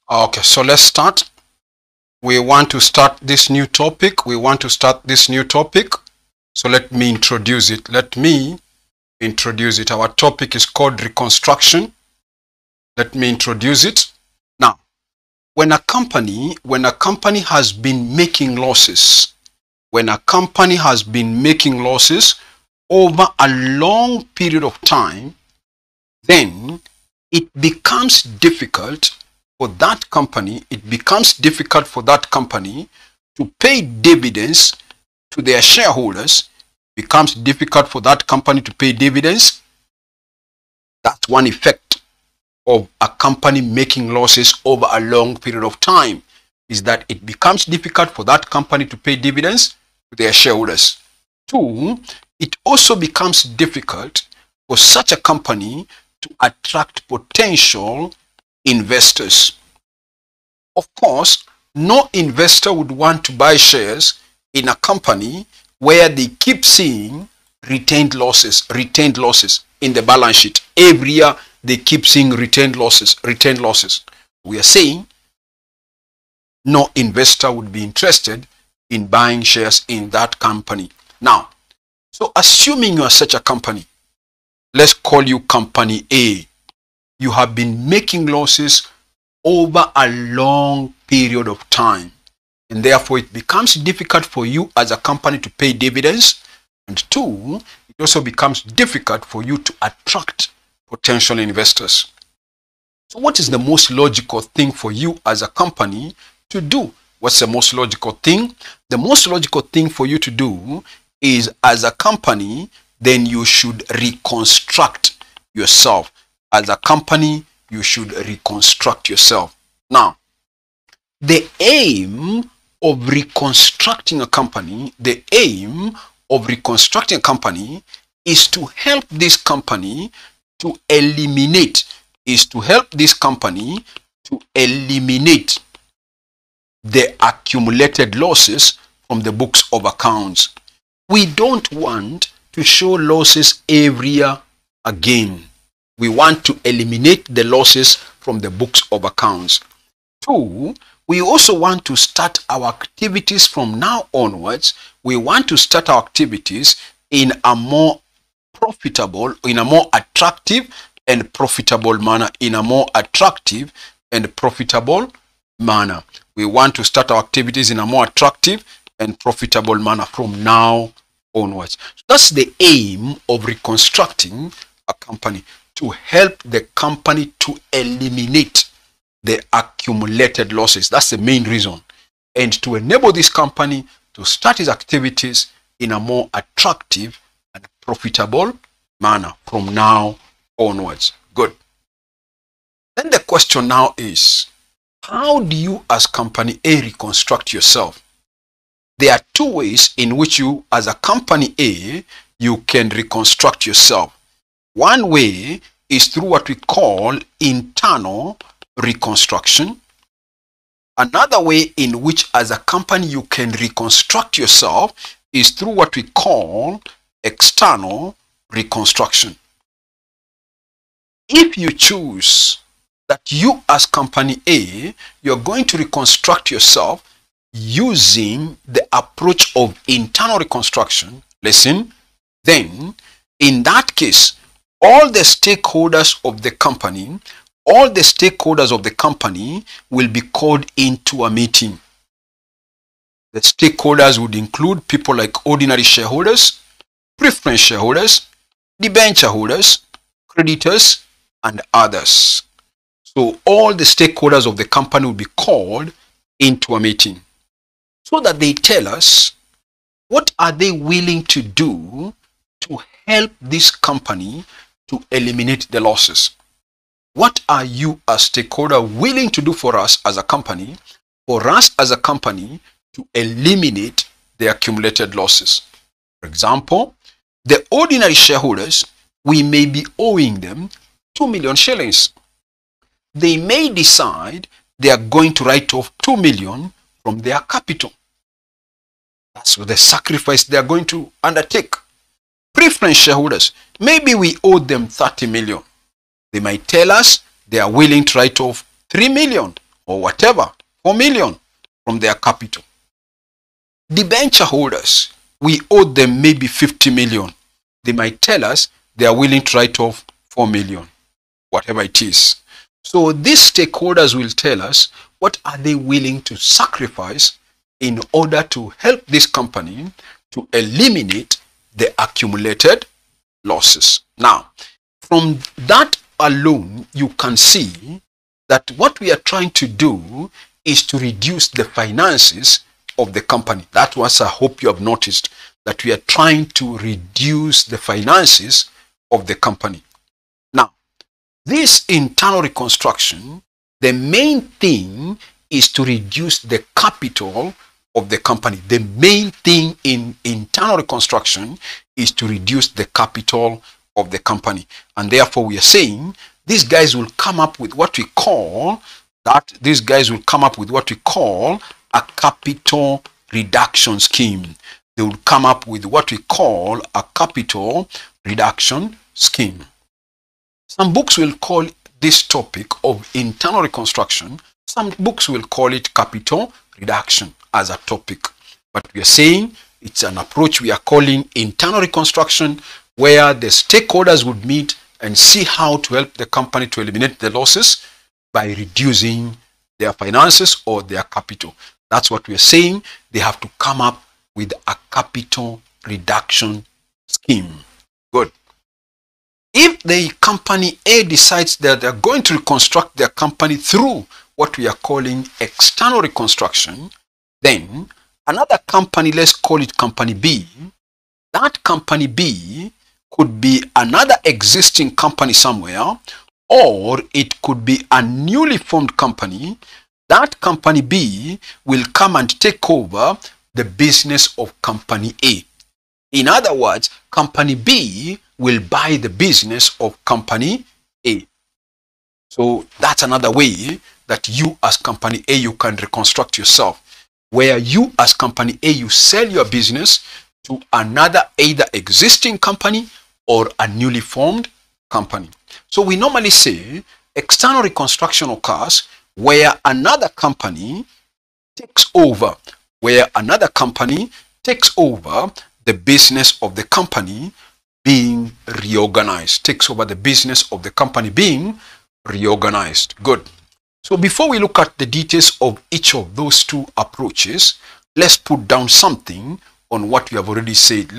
Okay, so let's start. We want to start this new topic. So let me introduce it. Our topic is called Reconstruction. Let me introduce it. Now, when a company has been making losses, over a long period of time, then it becomes difficult for that company to pay dividends to their shareholders. That's one effect of a company making losses over a long period of time, is that it becomes difficult for that company to pay dividends to their shareholders. Two, it also becomes difficult for such a company to attract potential investors. Of course, no investor would want to buy shares in a company where they keep seeing retained losses in the balance sheet. Every year they keep seeing retained losses. We are saying no investor would be interested in buying shares in that company. Now, so assuming you are such a company, let's call you company A. You have been making losses over a long period of time, and therefore it becomes difficult for you as a company to pay dividends. And two, it also becomes difficult for you to attract potential investors. So what is the most logical thing for you as a company to do? What's the most logical thing? The most logical thing for you to do is, as a company, then you should reconstruct yourself. As a company, you should reconstruct yourself. Now, the aim of reconstructing a company is to help this company to eliminate the accumulated losses from the books of accounts. We don't want to show losses every year again. We want to eliminate the losses from the books of accounts. Two, we also want to start our activities from now onwards. We want to start our activities in a more attractive and profitable manner. We want to start our activities in a more attractive and profitable manner from now onwards. So that's the aim of reconstructing a company, to help the company to eliminate the accumulated losses. That's the main reason. And to enable this company to start its activities in a more attractive and profitable manner from now onwards. Good. Then the question now is, how do you as company A reconstruct yourself? There are two ways in which you as a company A, you can reconstruct yourself. One way is through what we call internal reconstruction. Another way in which as a company you can reconstruct yourself is through what we call external reconstruction. If you choose that you as company A, you're going to reconstruct yourself using the approach of internal reconstruction, listen, then in that case, all the stakeholders of the company will be called into a meeting. The stakeholders would include people like ordinary shareholders, preference shareholders, debenture holders, creditors, and others. So all the stakeholders of the company will be called into a meeting so that they tell us what are they willing to do to help this company to eliminate the losses. What are you as stakeholder willing to do for us as a company, to eliminate the accumulated losses? For example, the ordinary shareholders, we may be owing them 2 million shillings. They may decide they are going to write off 2 million from their capital. That's the sacrifice they are going to undertake. Preference shareholders, maybe we owe them 30 million. They might tell us they are willing to write off 3 million or whatever, 4 million from their capital. Debenture holders, we owe them maybe 50 million. They might tell us they are willing to write off 4 million, whatever it is. So these stakeholders will tell us what are they willing to sacrifice in order to help this company to eliminate the accumulated losses. Now, from that alone, you can see that what we are trying to do is to reduce the finances of the company. That was, I hope you have noticed, that we are trying to reduce the finances of the company. Now, this internal reconstruction, the main thing is to reduce the capital of the company. The main thing in internal reconstruction is to reduce the capital of the company. And therefore we are saying these guys will come up with what we call a capital reduction scheme. They will come up with what we call a capital reduction scheme. Some books will call this topic of internal reconstruction, some books will call it capital reduction as a topic. But we are saying it's an approach we are calling internal reconstruction, where the stakeholders would meet and see how to help the company to eliminate the losses by reducing their finances or their capital. That's what we are saying. They have to come up with a capital reduction scheme. Good. If the company A decides that they're going to reconstruct their company through what we are calling external reconstruction, then another company, let's call it company B, that company B could be another existing company somewhere, or it could be a newly formed company. That company B will come and take over the business of company A. In other words, company B will buy the business of company A. So that's another way that you as company A, you can reconstruct yourself, where you as company A, you sell your business to another either existing company or a newly formed company. So we normally say external reconstruction occurs where another company takes over, the business of the company being reorganized, Good. So before we look at the details of each of those two approaches, let's put down something on what we have already said.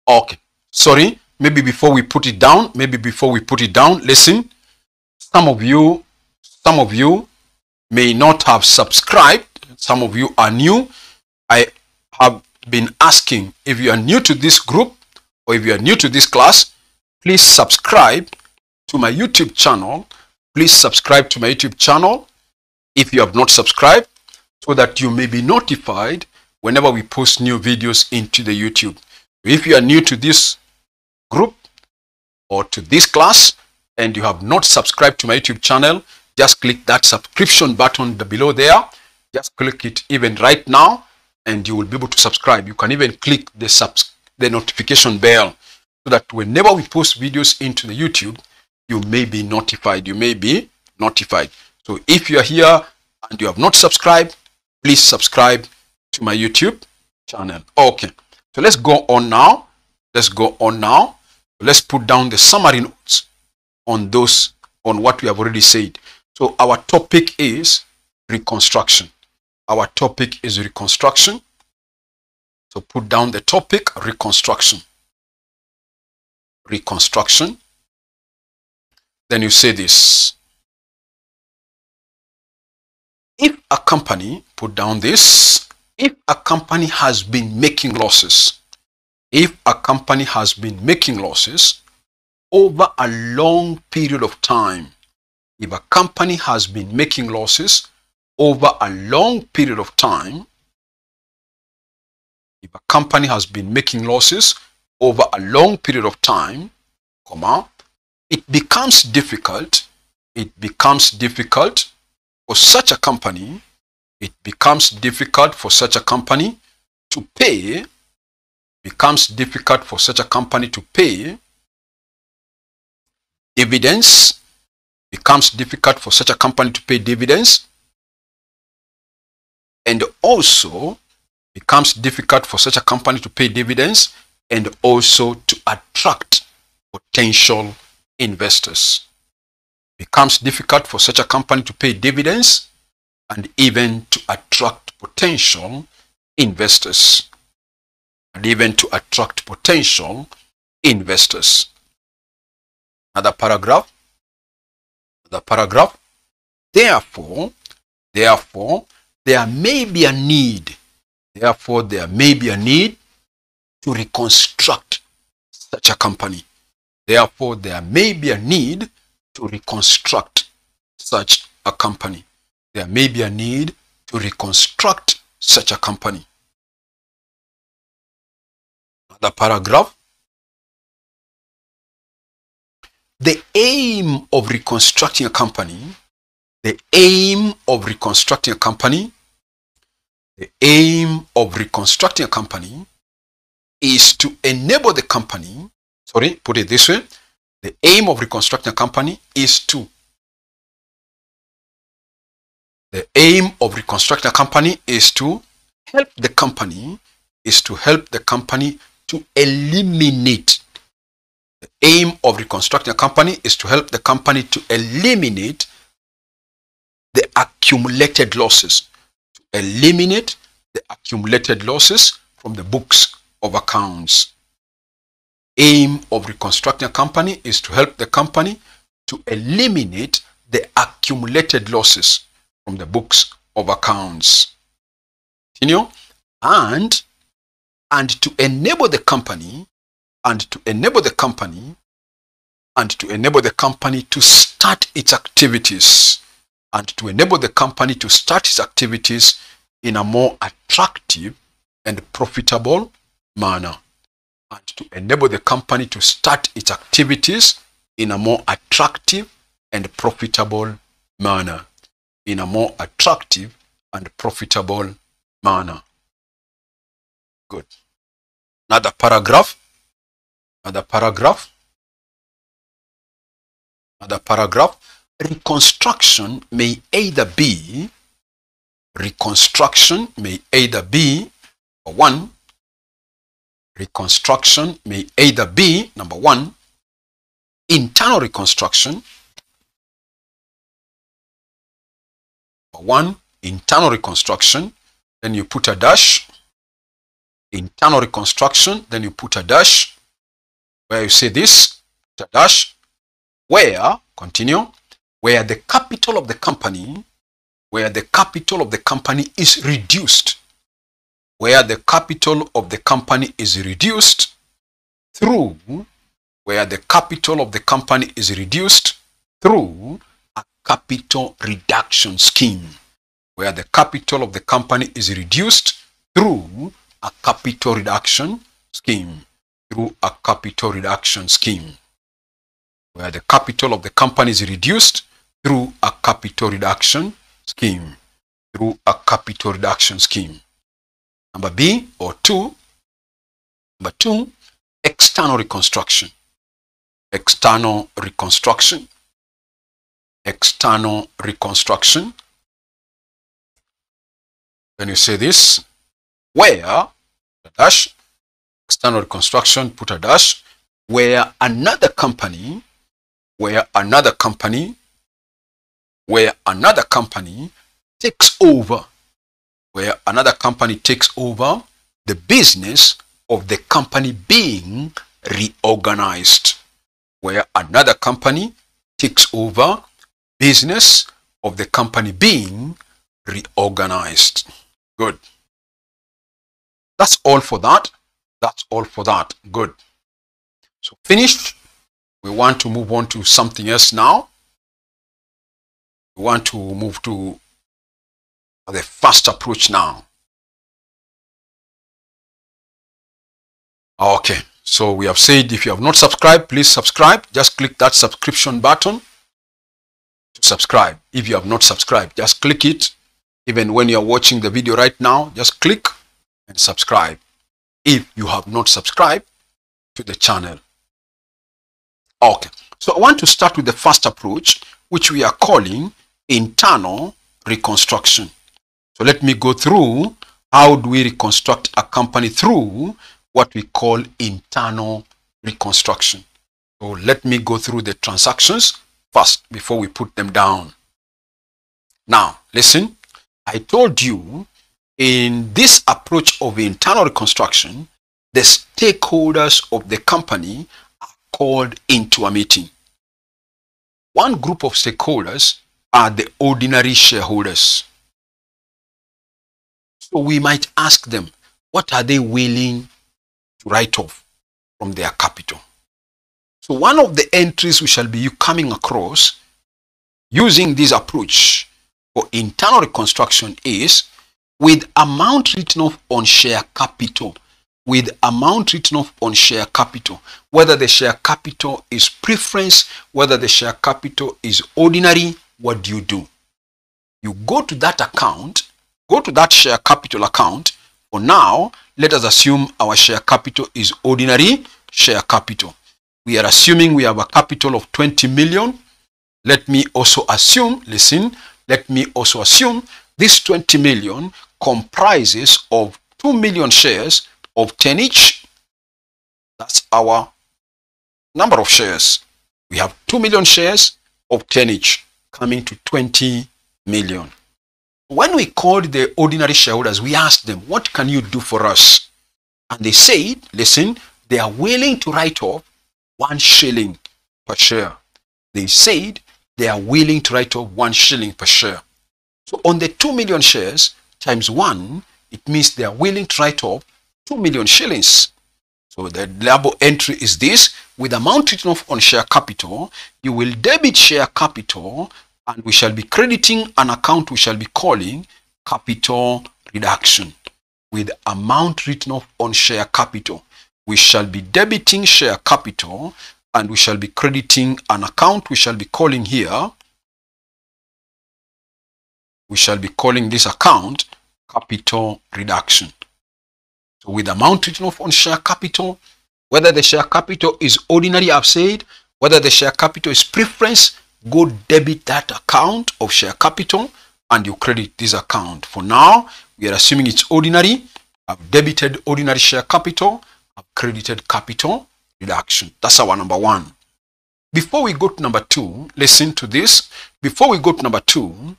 Okay. Sorry. Maybe before we put it down, listen. Some of you may not have subscribed. Some of you are new. I have been asking, if you are new to this group or if you are new to this class, please subscribe to my YouTube channel. If you have not subscribed, so that you may be notified whenever we post new videos into the YouTube. If you are new to this group or to this class and you have not subscribed to my YouTube channel, just click that subscription button below there. Just click it even right now and you will be able to subscribe. You can even click the notification bell so that whenever we post videos into the YouTube, you may be notified. So if you are here and you have not subscribed, please subscribe to my YouTube channel. Okay. So let's go on now. Let's put down the summary notes on what we have already said. So our topic is reconstruction. So put down the topic reconstruction. Then you say this. If a company, put down this, if a company has been making losses, over a long period of time, it becomes difficult for such a company to pay becomes difficult for such a company to pay dividends, becomes difficult for such a company to pay dividends, and also becomes difficult for such a company to pay dividends and also to attract potential investors. Becomes difficult for such a company to pay dividends and even to attract potential investors. Another paragraph. Therefore, there may be a need. Therefore, there may be a need to reconstruct such a company. Therefore, there may be a need to reconstruct such a company. There may be a need to reconstruct such a company. Another paragraph. The aim of reconstructing a company, the aim of reconstructing a company, the aim of reconstructing a company is to enable the company, put it this way, the aim of reconstructing a company is to, the aim of reconstructing a company is to help the company, to eliminate. The aim of reconstructing a company is to help the company to eliminate the accumulated losses. To eliminate the accumulated losses from the books of accounts. Aim of reconstructing a company is to help the company to eliminate the accumulated losses from the books of accounts. Continue. And to enable the company, to start its activities, in a more attractive and profitable manner. And to enable the company to start its activities in a more attractive and profitable manner. In a more attractive and profitable manner. Good. Another paragraph. Reconstruction may either be, number one, internal reconstruction. Then you put a dash. Internal reconstruction, then you put a dash. Where you say this, put a dash. Where the capital of the company, is reduced. Where the capital of the company is reduced through a capital reduction scheme. Where the capital of the company is reduced through a capital reduction scheme. Where the capital of the company is reduced through a capital reduction scheme. Number B or 2. Number 2, external reconstruction. When you say this, where the dash, external reconstruction, put a dash, where another company takes over, the business of the company being reorganized. Where another company takes over business of the company being reorganized. Good. That's all for that. Good. So finished. We want to move on to something else now. We want to move to the fast approach now. Okay. So we have said if you have not subscribed, please subscribe. Just click that subscription button to subscribe. If you have not subscribed, just click it. Even when you are watching the video right now, just click and subscribe. if you have not subscribed to the channel. Okay, so I want to start with the first approach, which we are calling internal reconstruction. So let me go through how do we reconstruct a company through what we call internal reconstruction. So let me go through the transactions first before we put them down. Now, listen, I told you in this approach of internal reconstruction, the stakeholders of the company are called into a meeting. One group of stakeholders are the ordinary shareholders. So we might ask them, what are they willing to write off from their capital? So one of the entries we shall be coming across using this approach for internal reconstruction is with amount written off on share capital. With amount written off on share capital, whether the share capital is preference, whether the share capital is ordinary, what do? You go to that account, go to that share capital account. For now, let us assume our share capital is ordinary share capital. We are assuming we have a capital of 20 million. Let me also assume, listen, let me also assume this 20 million comprises of 2 million shares of 10 each. That's our number of shares. We have 2 million shares of 10 each, coming to 20 million. When we called the ordinary shareholders, we asked them, what can you do for us? And they said, listen, they are willing to write off 1 shilling per share. They said they are willing to write off 1 shilling per share. So on the 2 million shares times 1, it means they are willing to write off 2 million shillings. So the label entry is this: with amount written off on share capital, you will debit share capital and we shall be crediting an account we shall be calling capital reduction. With amount written off on share capital, we shall be debiting share capital and we shall be crediting an account we shall be calling here. We shall be calling this account capital reduction. So with amount written off on share capital, whether the share capital is ordinary, I've said, whether the share capital is preference, go debit that account of share capital and you credit this account. For now, we are assuming it's ordinary. I've debited ordinary share capital. I've credited capital reduction. That's our number 1. Before we go to number 2, listen to this. Before we go to number 2,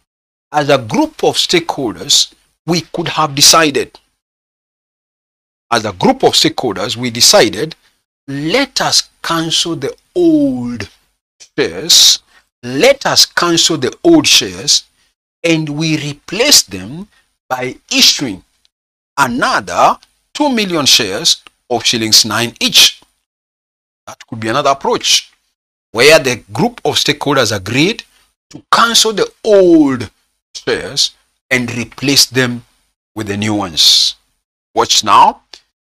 as a group of stakeholders, we could have decided, as a group of stakeholders, we decided, let us cancel the old shares. Let us cancel the old shares and we replace them by issuing another 2 million shares of shillings 9 each. That could be another approach where the group of stakeholders agreed to cancel the old shares and replace them with the new ones. Watch now.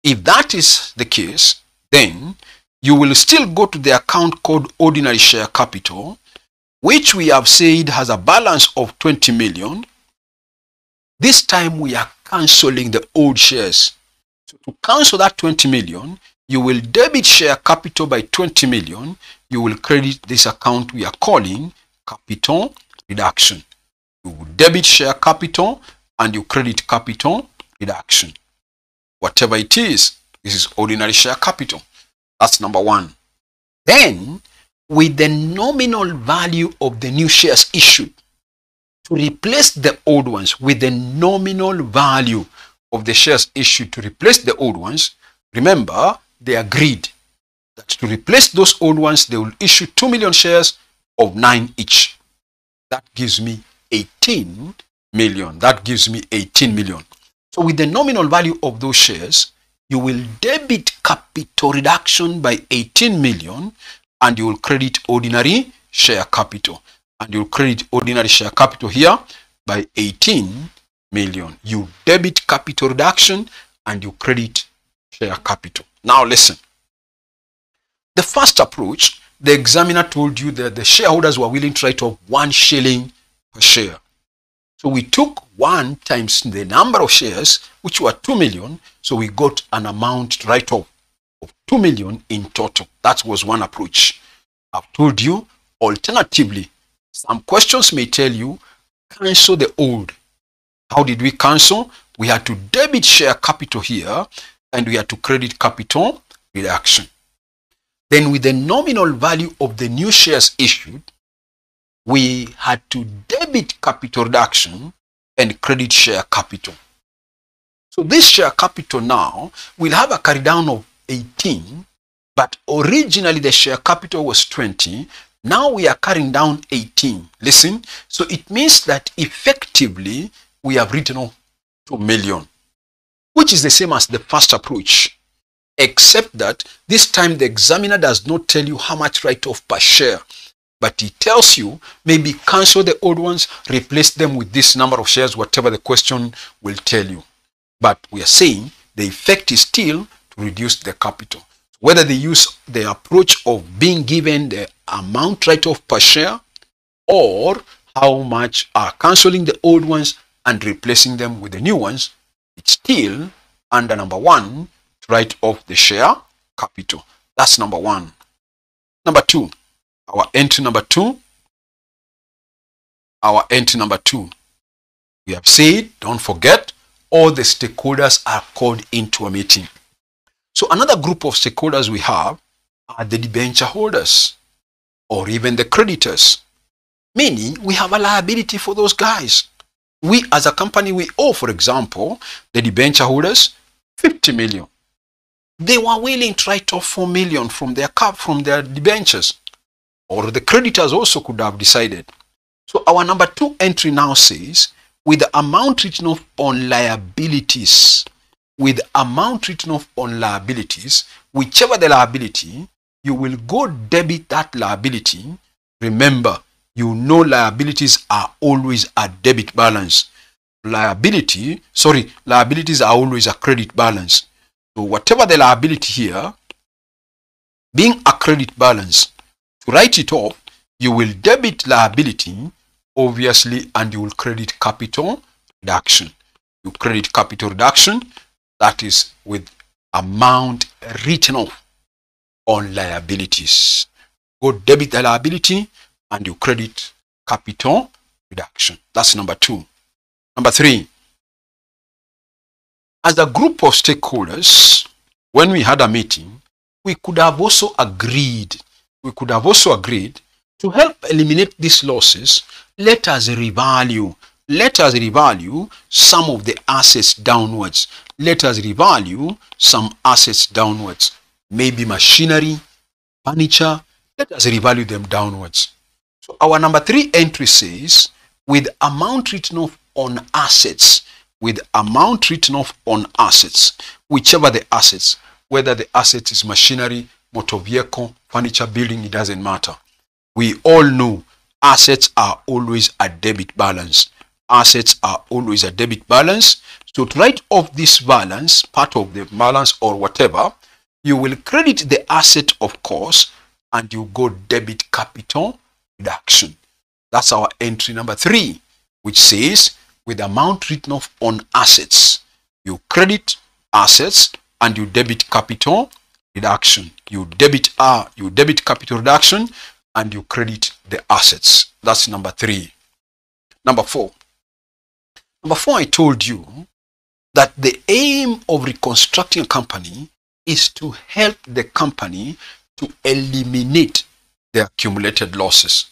If that is the case, then you will still go to the account called ordinary share capital, which we have said has a balance of 20 million. This time we are cancelling the old shares. So to cancel that 20 million, you will debit share capital by 20 million. You will credit this account we are calling capital reduction. You will debit share capital and you credit capital reduction. Whatever it is, this is ordinary share capital. That's number 1. Then, with the nominal value of the new shares issued, to replace the old ones with the nominal value of the shares issued to replace the old ones, remember, they agreed that to replace those old ones, they will issue 2 million shares of 9 each. That gives me 18 million. That gives me 18 million. So with the nominal value of those shares, you will debit capital reduction by 18 million and you will credit ordinary share capital. And you will credit ordinary share capital here by 18 million. You debit capital reduction and you credit share capital. Now listen. The first approach, the examiner told you that the shareholders were willing to write off 1 shilling per share. So we took 1 times the number of shares, which were 2 million. So we got an amount write-off of 2 million in total. That was one approach. I've told you, alternatively, some questions may tell you, cancel the old. How did we cancel? We had to debit share capital here, and we had to credit capital reduction. Then with the nominal value of the new shares issued, we had to debit capital reduction and credit share capital. So this share capital now will have a carry down of 18, but originally the share capital was 20. Now we are carrying down 18. Listen, so it means that effectively we have written off 2 million, which is the same as the first approach, except that this time the examiner does not tell you how much write-off per share, but he tells you maybe cancel the old ones, replace them with this number of shares, whatever the question will tell you. But we are saying the effect is still to reduce the capital. Whether they use the approach of being given the amount write-off per share, or how much are cancelling the old ones and replacing them with the new ones, it's still under number 1 to write off the share capital. That's number 1. Number 2, our entry number 2. Our entry number 2. We have said, don't forget, all the stakeholders are called into a meeting. So another group of stakeholders we have are the debenture holders or even the creditors, meaning we have a liability for those guys. We as a company, we owe, for example, the debenture holders 50 million. They were willing to write off 4 million from their debentures, or the creditors also could have decided. So our number 2 entry now says, with the amount written off on liabilities, with the amount written off on liabilities, whichever the liability, you will go debit that liability. Remember, you know liabilities are always a debit balance. Liabilities are always a credit balance. So whatever the liability here, being a credit balance, to write it off, you will debit liability, obviously, and you will credit capital reduction. You credit capital reduction, that is with amount written off on liabilities. Go debit the liability and you credit capital reduction. That's number 2. Number 3, as a group of stakeholders, when we had a meeting, we could have also agreed to help eliminate these losses. Let us revalue some of the assets downwards. Let us revalue some assets downwards. Maybe machinery, furniture, let us revalue them downwards. So our number 3 entry says, with amount written off on assets, whichever the assets, whether the asset is machinery, motor vehicle, furniture, building, it doesn't matter. We all know assets are always a debit balance. Assets are always a debit balance. So to write off this balance, part of the balance or whatever, you will credit the asset, of course, and you go debit capital reduction. That's our entry number 3, which says, with amount written off on assets, you credit assets and you debit capital reduction. You debit capital reduction and you credit the assets. That's number 3. Number 4. Number 4, I told you that the aim of reconstructing a company is to help the company to eliminate the accumulated losses.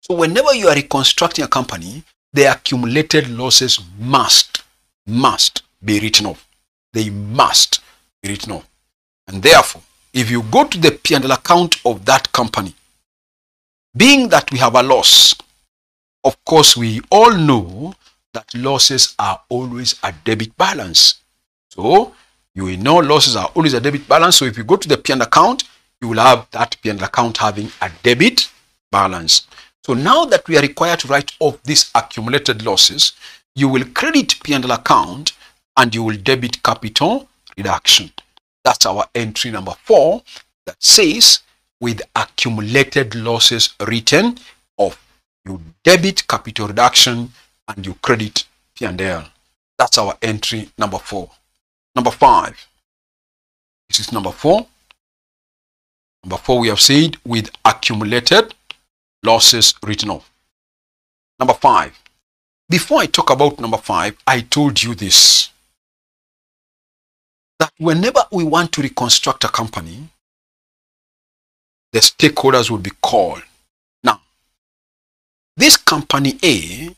So whenever you are reconstructing a company, the accumulated losses must be written off. They must be written off. And therefore, if you go to the P&L account of that company, being that we have a loss, of course, we all know that losses are always a debit balance. So you will know losses are always a debit balance. So if you go to the P&L account, you will have that P&L account having a debit balance. So now that we are required to write off these accumulated losses, you will credit P&L account and you will debit capital reduction. That's our entry number 4 that says, with accumulated losses written off, you debit capital reduction and you credit P&L. That's our entry number 4. Number 5. This is number 4. Number 4 we have said with accumulated losses written off. Number 5. Before I talk about number 5, I told you this, that whenever we want to reconstruct a company, the stakeholders will be called. Now, this company A,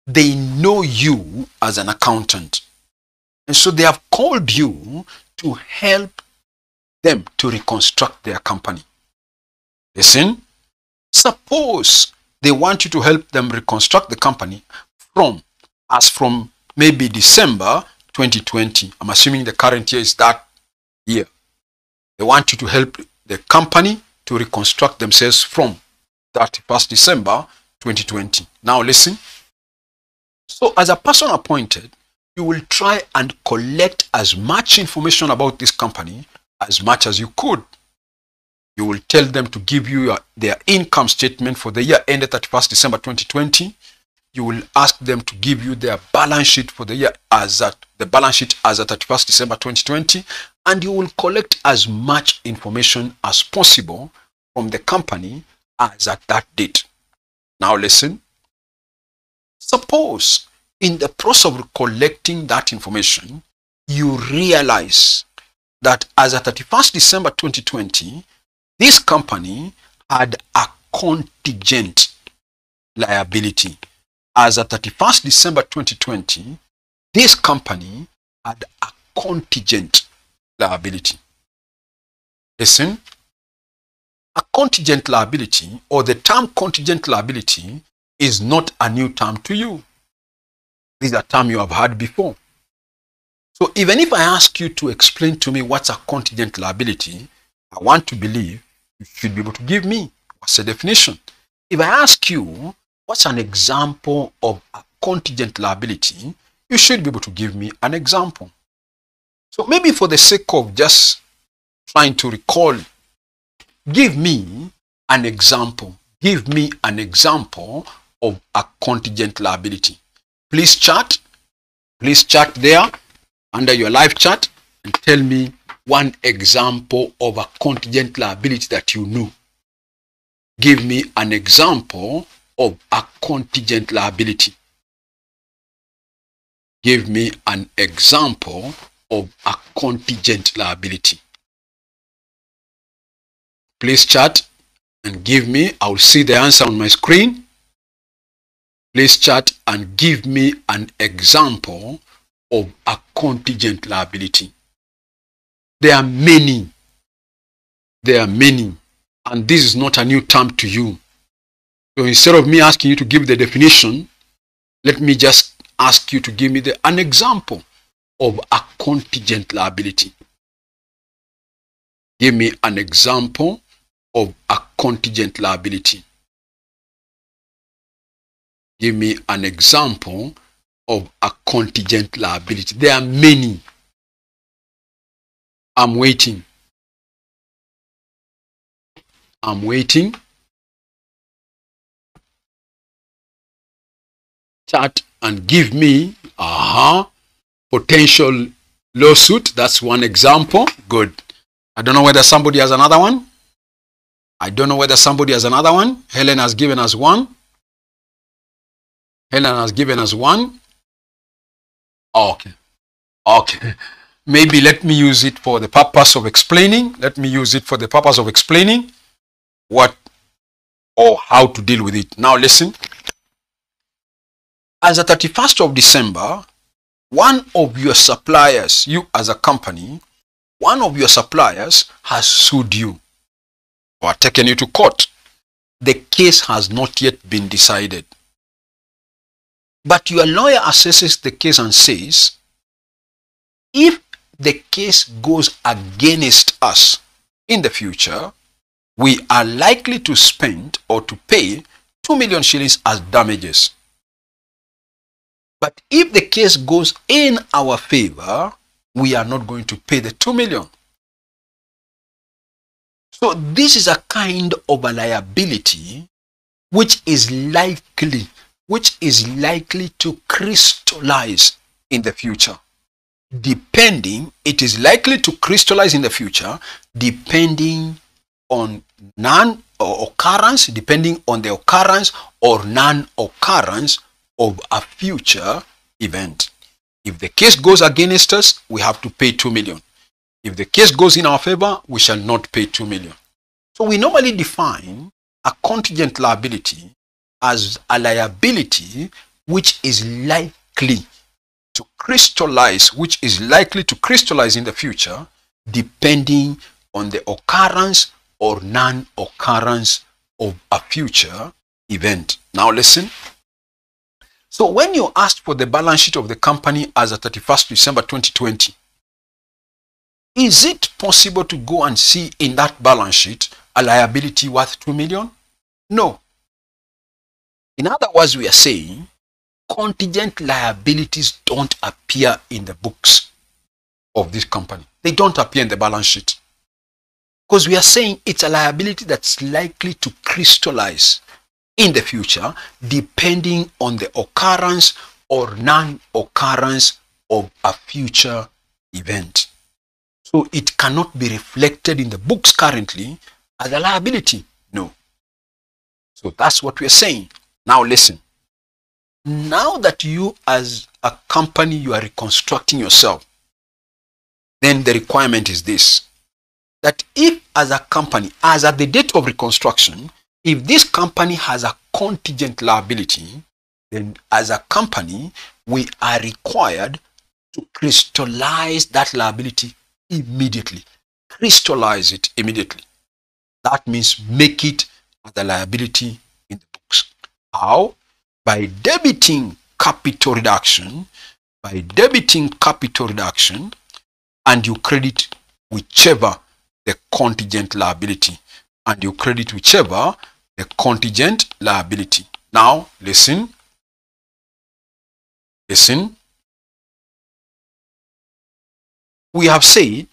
they know you as an accountant. And so they have called you to help them to reconstruct their company. Listen, suppose they want you to help them reconstruct the company from maybe December 2020. I'm assuming the current year is that year. They want you to help the company to reconstruct themselves from 31st December 2020. Now listen. So as a person appointed, you will try and collect as much information about this company as much as you could. You will tell them to give you their income statement for the year ended 31st December 2020. You will ask them to give you their balance sheet for the year as at 31st December 2020, and you will collect as much information as possible from the company as at that date. Now listen. Suppose in the process of collecting that information, you realize that as at 31st December 2020, this company had a contingent liability. As at 31st December 2020, this company had a contingent liability. Listen, a contingent liability, or the term contingent liability, is not a new term to you. This is a term you have heard before. So even if I ask you to explain to me what's a contingent liability, I want to believe you should be able to give me what's the definition. If I ask you what's an example of a contingent liability, you should be able to give me an example. So maybe for the sake of just trying to recall, give me an example. Give me an example of a contingent liability. Please chat there under your live chat and tell me one example of a contingent liability that you know. Give me an example of a contingent liability. Give me an example of a contingent liability. Please chat and give me, I'll see the answer on my screen. Please chat and give me an example of a contingent liability. There are many. There are many. And this is not a new term to you. So instead of me asking you to give the definition, let me just ask you to give me an example of a contingent liability. Give me an example of a contingent liability. Give me an example of a contingent liability. There are many. I'm waiting. I'm waiting. Chat and give me potential lawsuit. That's one example. Good. I don't know whether somebody has another one. Helen has given us one. Okay. Maybe let me use it for the purpose of explaining. What or how to deal with it. Now listen. As the 31st of December, one of your suppliers, you as a company, one of your suppliers has sued you or taken you to court. The case has not yet been decided. But your lawyer assesses the case and says, if the case goes against us in the future, we are likely to spend or to pay 2 million shillings as damages. But if the case goes in our favor, we are not going to pay the 2 million. So this is a kind of a liability which is likely to crystallize in the future. It is likely to crystallize in the future depending on depending on the occurrence or non-occurrence of a future event. If the case goes against us, we have to pay 2 million. If the case goes in our favor, we shall not pay 2 million. So we normally define a contingent liability as a liability which is likely to crystallize, in the future, depending on the occurrence or non-occurrence of a future event. Now listen. So when you asked for the balance sheet of the company as of 31st December 2020, is it possible to go and see in that balance sheet a liability worth 2 million? No. In other words, we are saying contingent liabilities don't appear in the books of this company. They don't appear in the balance sheet. Because we are saying it's a liability that's likely to crystallize in the future depending on the occurrence or non-occurrence of a future event. So it cannot be reflected in the books currently as a liability. No. So that's what we're saying. Now listen. Now that you as a company, you are reconstructing yourself, then the requirement is this. That if as a company, as at the date of reconstruction, if this company has a contingent liability, then as a company, we are required to crystallize that liability immediately. Crystallize it immediately. That means make it as a liability in the books. How? By debiting capital reduction, and you credit whichever the contingent liability, Now, listen. We have said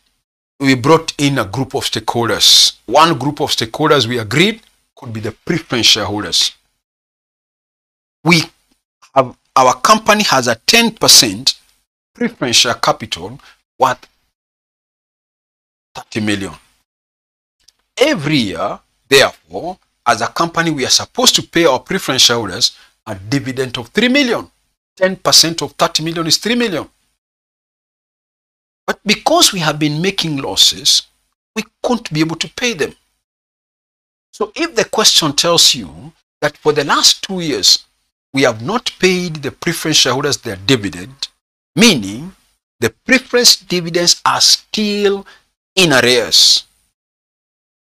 we brought in a group of stakeholders. One group of stakeholders we agreed could be the preference shareholders. Our company has a 10% preference share capital worth 30 million. Every year, therefore, as a company, we are supposed to pay our preference shareholders a dividend of 3 million. 10% of 30 million is 3 million. But because we have been making losses, we couldn't be able to pay them. So if the question tells you that for the last 2 years, we have not paid the preference shareholders their dividend, meaning the preference dividends are still in arrears.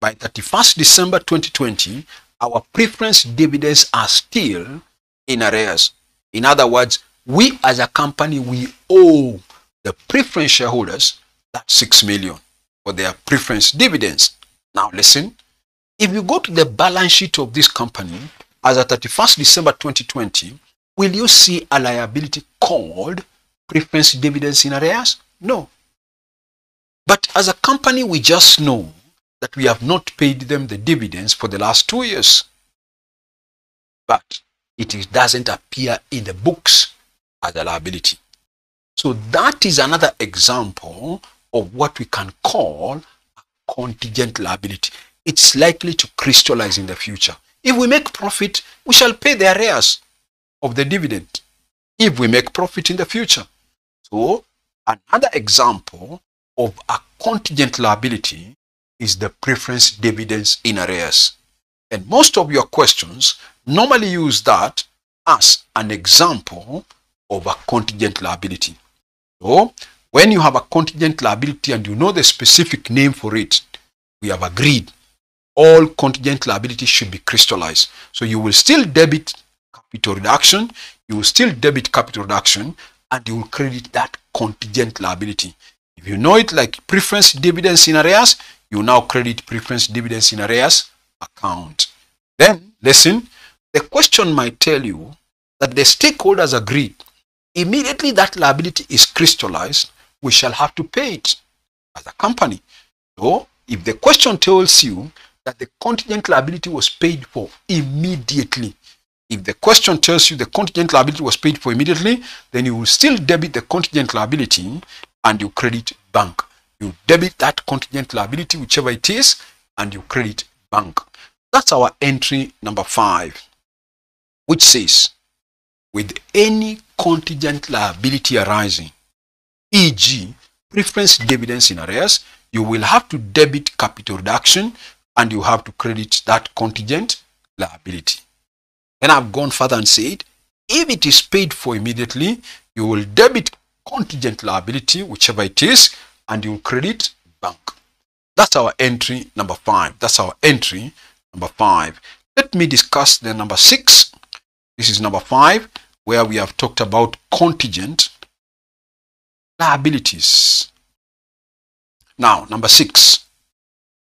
By 31st December 2020, our preference dividends are still in arrears. In other words, we as a company, we owe the preference shareholders that 6 million for their preference dividends. Now listen, if you go to the balance sheet of this company as of 31st December 2020, will you see a liability called preference dividends in arrears? No. But as a company, we just know that we have not paid them the dividends for the last 2 years. But it doesn't appear in the books as a liability. So that is another example of what we can call a contingent liability. It's likely to crystallize in the future. If we make profit, we shall pay the arrears of the dividend. If we make profit in the future. So another example of a contingent liability is the preference dividends in arrears. And most of your questions normally use that as an example of a contingent liability. So when you have a contingent liability and you know the specific name for it, we have agreed all contingent liabilities should be crystallized. So you will still debit capital reduction, and you will credit that contingent liability. If you know it like preference dividends in arrears, you now credit preference dividends in arrears account. Then, listen, the question might tell you that the stakeholders agreed. Immediately that liability is crystallized, we shall have to pay it as a company. So, if the question tells you that the contingent liability was paid for immediately, If the question tells you the contingent liability was paid for immediately, then you will still debit the contingent liability and you credit bank. You debit that contingent liability, whichever it is, and you credit bank. That's our entry number 5, which says, with any contingent liability arising, e.g., preference dividends in arrears, you will have to debit capital reduction and you have to credit that contingent liability. Then I've gone further and said, if it is paid for immediately, you will debit contingent liability, whichever it is, and you will credit bank. That's our entry number 5. That's our entry number 5. Let me discuss the number 6. This is number 5, where we have talked about contingent liabilities. Now, number 6.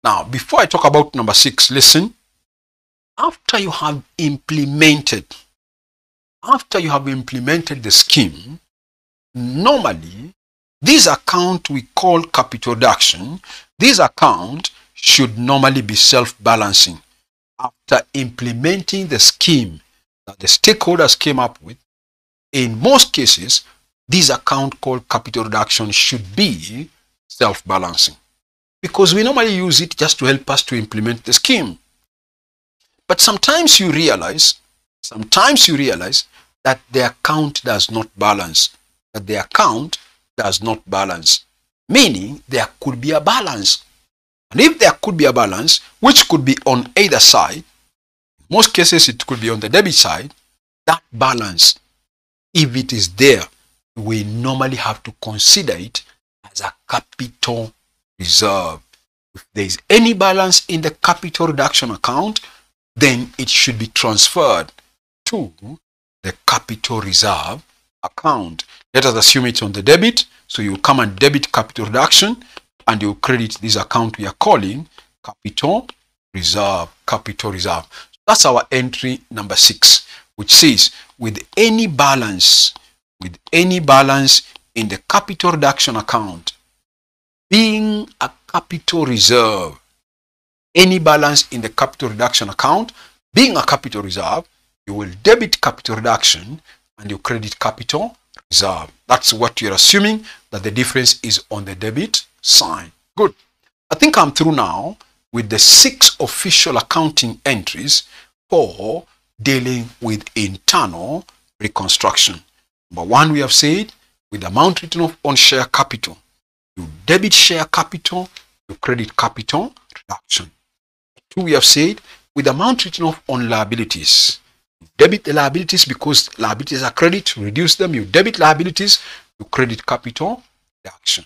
Now, before I talk about number 6, listen. After you have implemented the scheme, normally this account we call capital reduction, this account should normally be self-balancing. After implementing the scheme that the stakeholders came up with, in most cases, this account called capital reduction should be self-balancing, because we normally use it just to help us to implement the scheme. But sometimes you realize that the account does not balance, meaning there could be a balance. And if there could be a balance, which could be on either side, in most cases it could be on the debit side, that balance, if it is there, we normally have to consider it as a capital reserve. If there is any balance in the capital reduction account, then it should be transferred to the capital reserve account. Let us assume it's on the debit, so you come and debit capital reduction and you credit this account we are calling capital reserve. That's our entry number 6, which says with any balance in the capital reduction account being a capital reserve, any balance in the capital reduction account being a capital reserve, you will debit capital reduction and you credit capital reserve. That's what you're assuming, that the difference is on the debit side. Good. I think I'm through now with the 6 official accounting entries for dealing with internal reconstruction. Number 1, we have said, with the amount written off on share capital, you debit share capital, you credit capital reduction. 2, we have said, with the amount written off on liabilities, you debit the liabilities because liabilities are credit, reduce them, you debit liabilities, you credit capital reduction.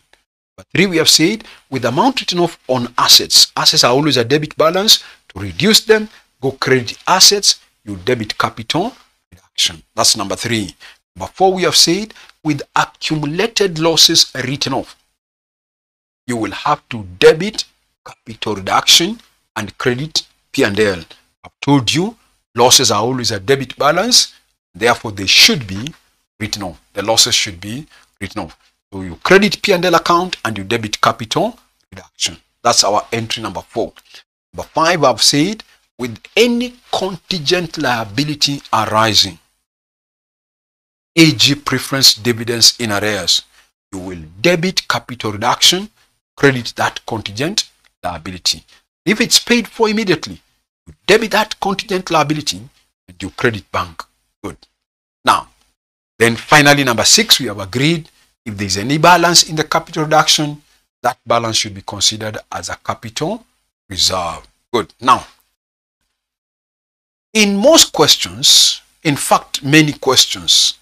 Number 3, we have said, with the amount written off on assets, assets are always a debit balance, to reduce them, go credit assets, you debit capital reduction. That's number 3. Number 4, we have said, with accumulated losses written off, you will have to debit capital reduction and credit P&L. I've told you, losses are always a debit balance, therefore they should be written off. The losses should be written off. So you credit P&L account and you debit capital reduction. That's our entry number 4. Number 5, I've said, with any contingent liability arising, e.g. preference dividends in arrears, you will debit capital reduction, credit that contingent liability. If it's paid for immediately, you debit that contingent liability and you credit bank. Good. Now, then finally number 6, we have agreed, if there is any balance in the capital reduction, that balance should be considered as a capital reserve. Good. Now, in most questions, in fact many questions,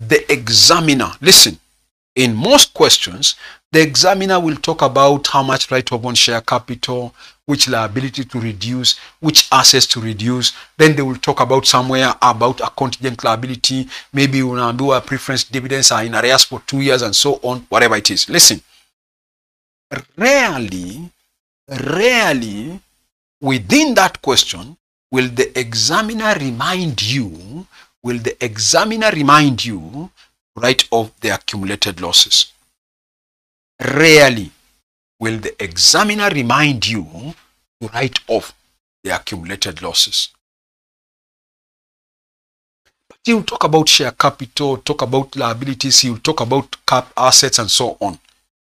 the examiner, listen, in most questions, the examiner will talk about how much write-off on share capital, which liability to reduce, which assets to reduce. Then they will talk about somewhere about a contingent liability. Maybe you will do a preference dividends are in arrears for 2 years and so on, whatever it is. Listen, rarely within that question will the examiner remind you, write off the accumulated losses. Rarely will the examiner remind you to write off the accumulated losses. He will talk about share capital, talk about liabilities, he will talk about cap assets and so on.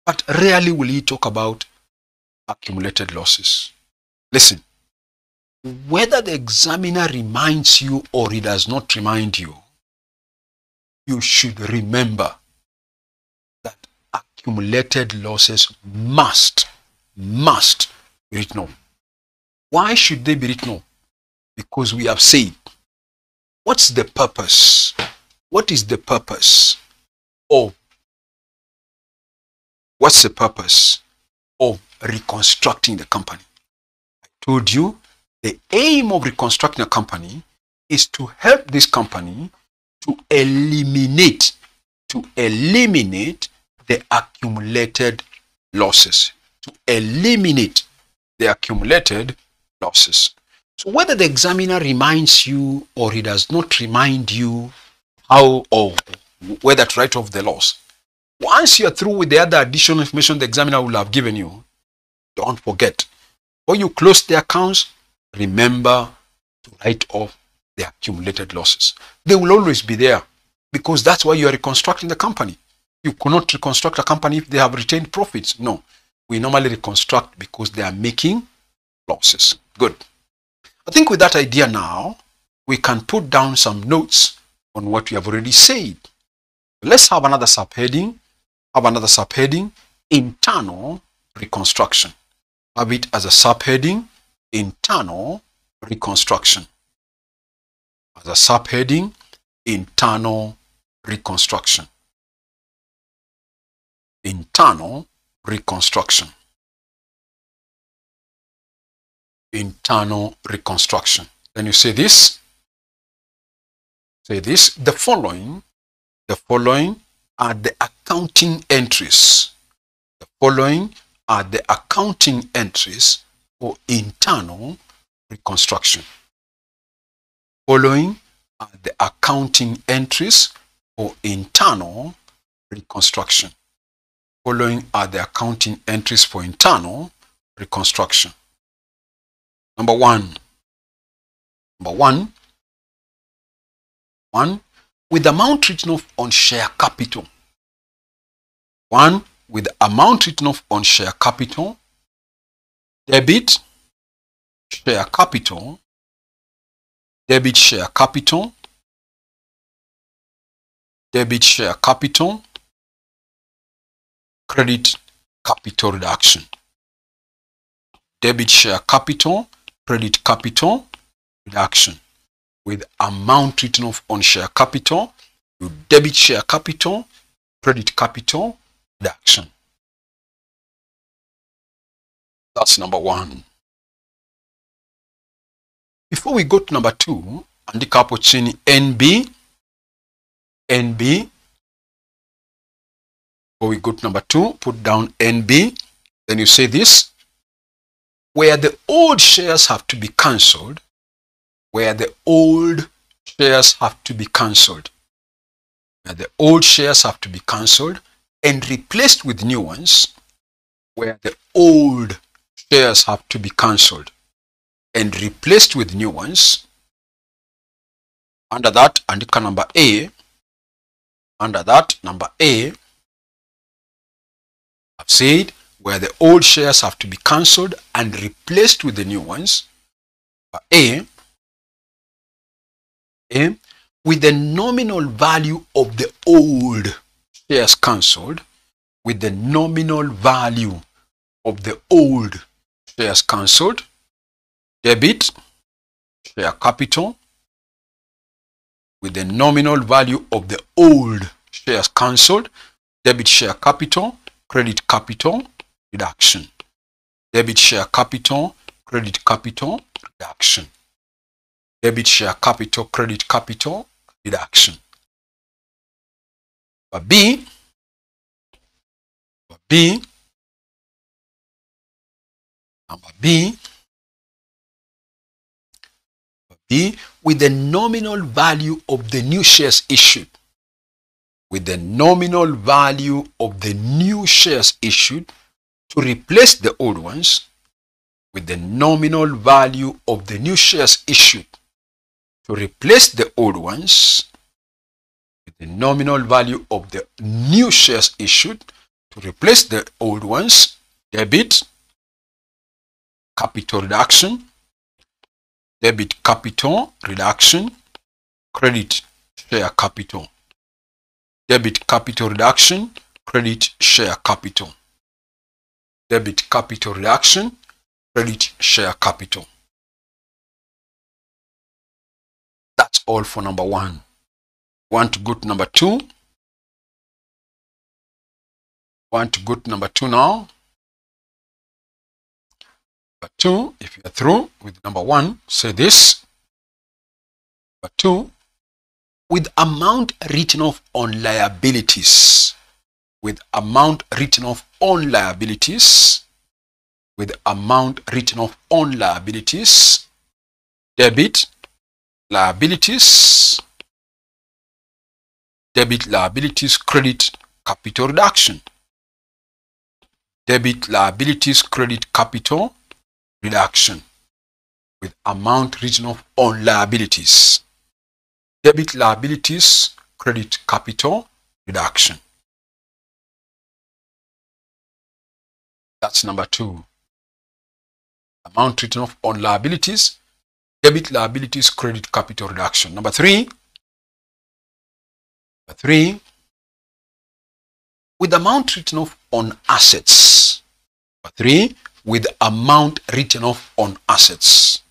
But rarely will he talk about accumulated losses. Listen, whether the examiner reminds you or he does not remind you, you should remember that accumulated losses must be written on. Why should they be written on? Because we have said, what's the purpose? What is the purpose of reconstructing the company? I told you the aim of reconstructing a company is to help this company to eliminate the accumulated losses. To eliminate the accumulated losses. So whether the examiner reminds you or he does not remind you how or whether to write off the loss, once you are through with the other additional information the examiner will have given you, don't forget, when you close the accounts, remember to write off the accumulated losses. They will always be there because that's why you are reconstructing the company. You cannot reconstruct a company if they have retained profits. No, we normally reconstruct because they are making losses. Good. I think with that idea now, we can put down some notes on what we have already said. Let's have another subheading. Internal reconstruction. Have it as a subheading, internal reconstruction. As a subheading, internal reconstruction. Internal reconstruction. Internal reconstruction. Then you say this. Say this. The following are the accounting entries. The following are the accounting entries for internal reconstruction. Following are the accounting entries for internal reconstruction. Following are the accounting entries for internal reconstruction. Number one, with the amount written off on share capital. With the amount written off on share capital, debit share capital, debit share capital, debit share capital, credit capital reduction. Debit share capital, credit capital reduction. With amount written off on share capital, you debit share capital, credit capital reduction. That's number one. Before we go to number two, andika hapo chini NB. Before we go to number two, put down NB. Then you say this. Where the old shares have to be cancelled, where the old shares have to be cancelled, where the old shares have to be cancelled and replaced with new ones, where the old shares have to be cancelled and replaced with new ones. Under that, andika number A. Under that, number A, I've said where the old shares have to be cancelled and replaced with the new ones. A, with the nominal value of the old shares cancelled, with the nominal value of the old shares cancelled, debit share capital, with the nominal value of the old shares cancelled, debit share capital, credit capital reduction. Debit share capital, credit capital reduction. Debit share capital, credit capital reduction. B, number B, with the nominal value of the new shares issued. With the nominal value of the new shares issued to replace the old ones. With the nominal value of the new shares issued to replace the old ones. the nominal value of the new shares issued to replace the old ones. Debit capital reduction, debit capital reduction, credit share capital. Debit capital reduction, credit share capital. Debit capital reduction, credit share capital. That's all for number 1. Want to go to number 2? Want to go to number 2 now? Number 2, if you are through with number 1, say this. Number 2, with amount written off on liabilities. With amount written off on liabilities. With amount written off on liabilities. Debit liabilities. Debit liabilities, credit capital reduction. Debit liabilities, credit capital reduction. With amount written off on liabilities. Debit liabilities, credit capital reduction. That's number 2. Amount written off on liabilities, debit liabilities, credit capital reduction. Number 3. Number 3. With amount written off on assets. Number 3. With amount written off on assets.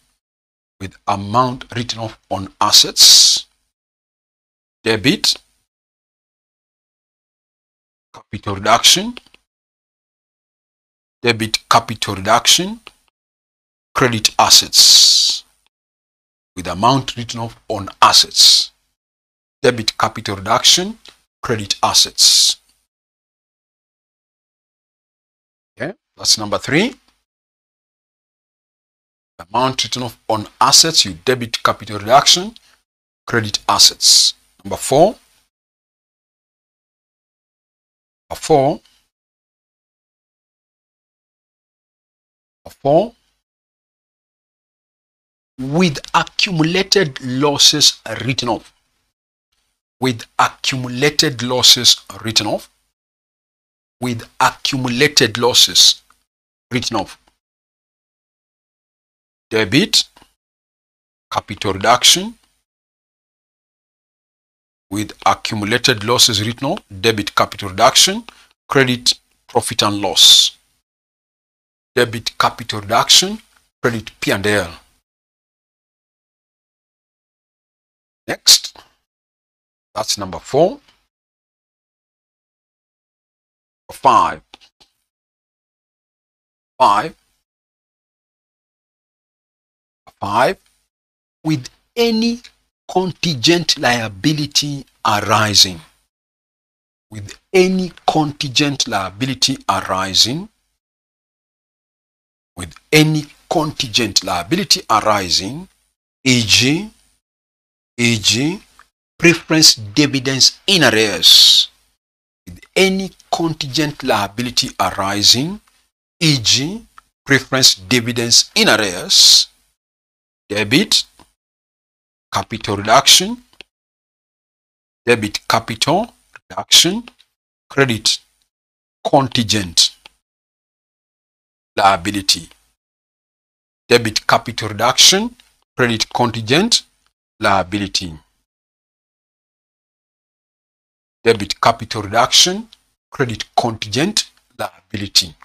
With amount written off on assets. Debit capital reduction. Debit capital reduction. Credit assets. With amount written off on assets. Debit capital reduction. Credit assets. Okay, that's number 3. Amount written off on assets, you debit capital reduction, credit assets. Number 4. Number 4. Number 4. With accumulated losses written off. With accumulated losses written off. With accumulated losses written off. Debit capital reduction. With accumulated losses written off. Debit capital reduction. Credit profit and loss. Debit capital reduction. Credit P&L. Next. That's number 4. 5. 5. 5. With any contingent liability arising. With any contingent liability arising. With any contingent liability arising, e.g., preference dividends in arrears. With any contingent liability arising, e.g., preference dividends in arrears, debit capital reduction, debit capital reduction, credit contingent liability. Debit capital reduction, credit contingent liability. Debit capital reduction, credit contingent liability.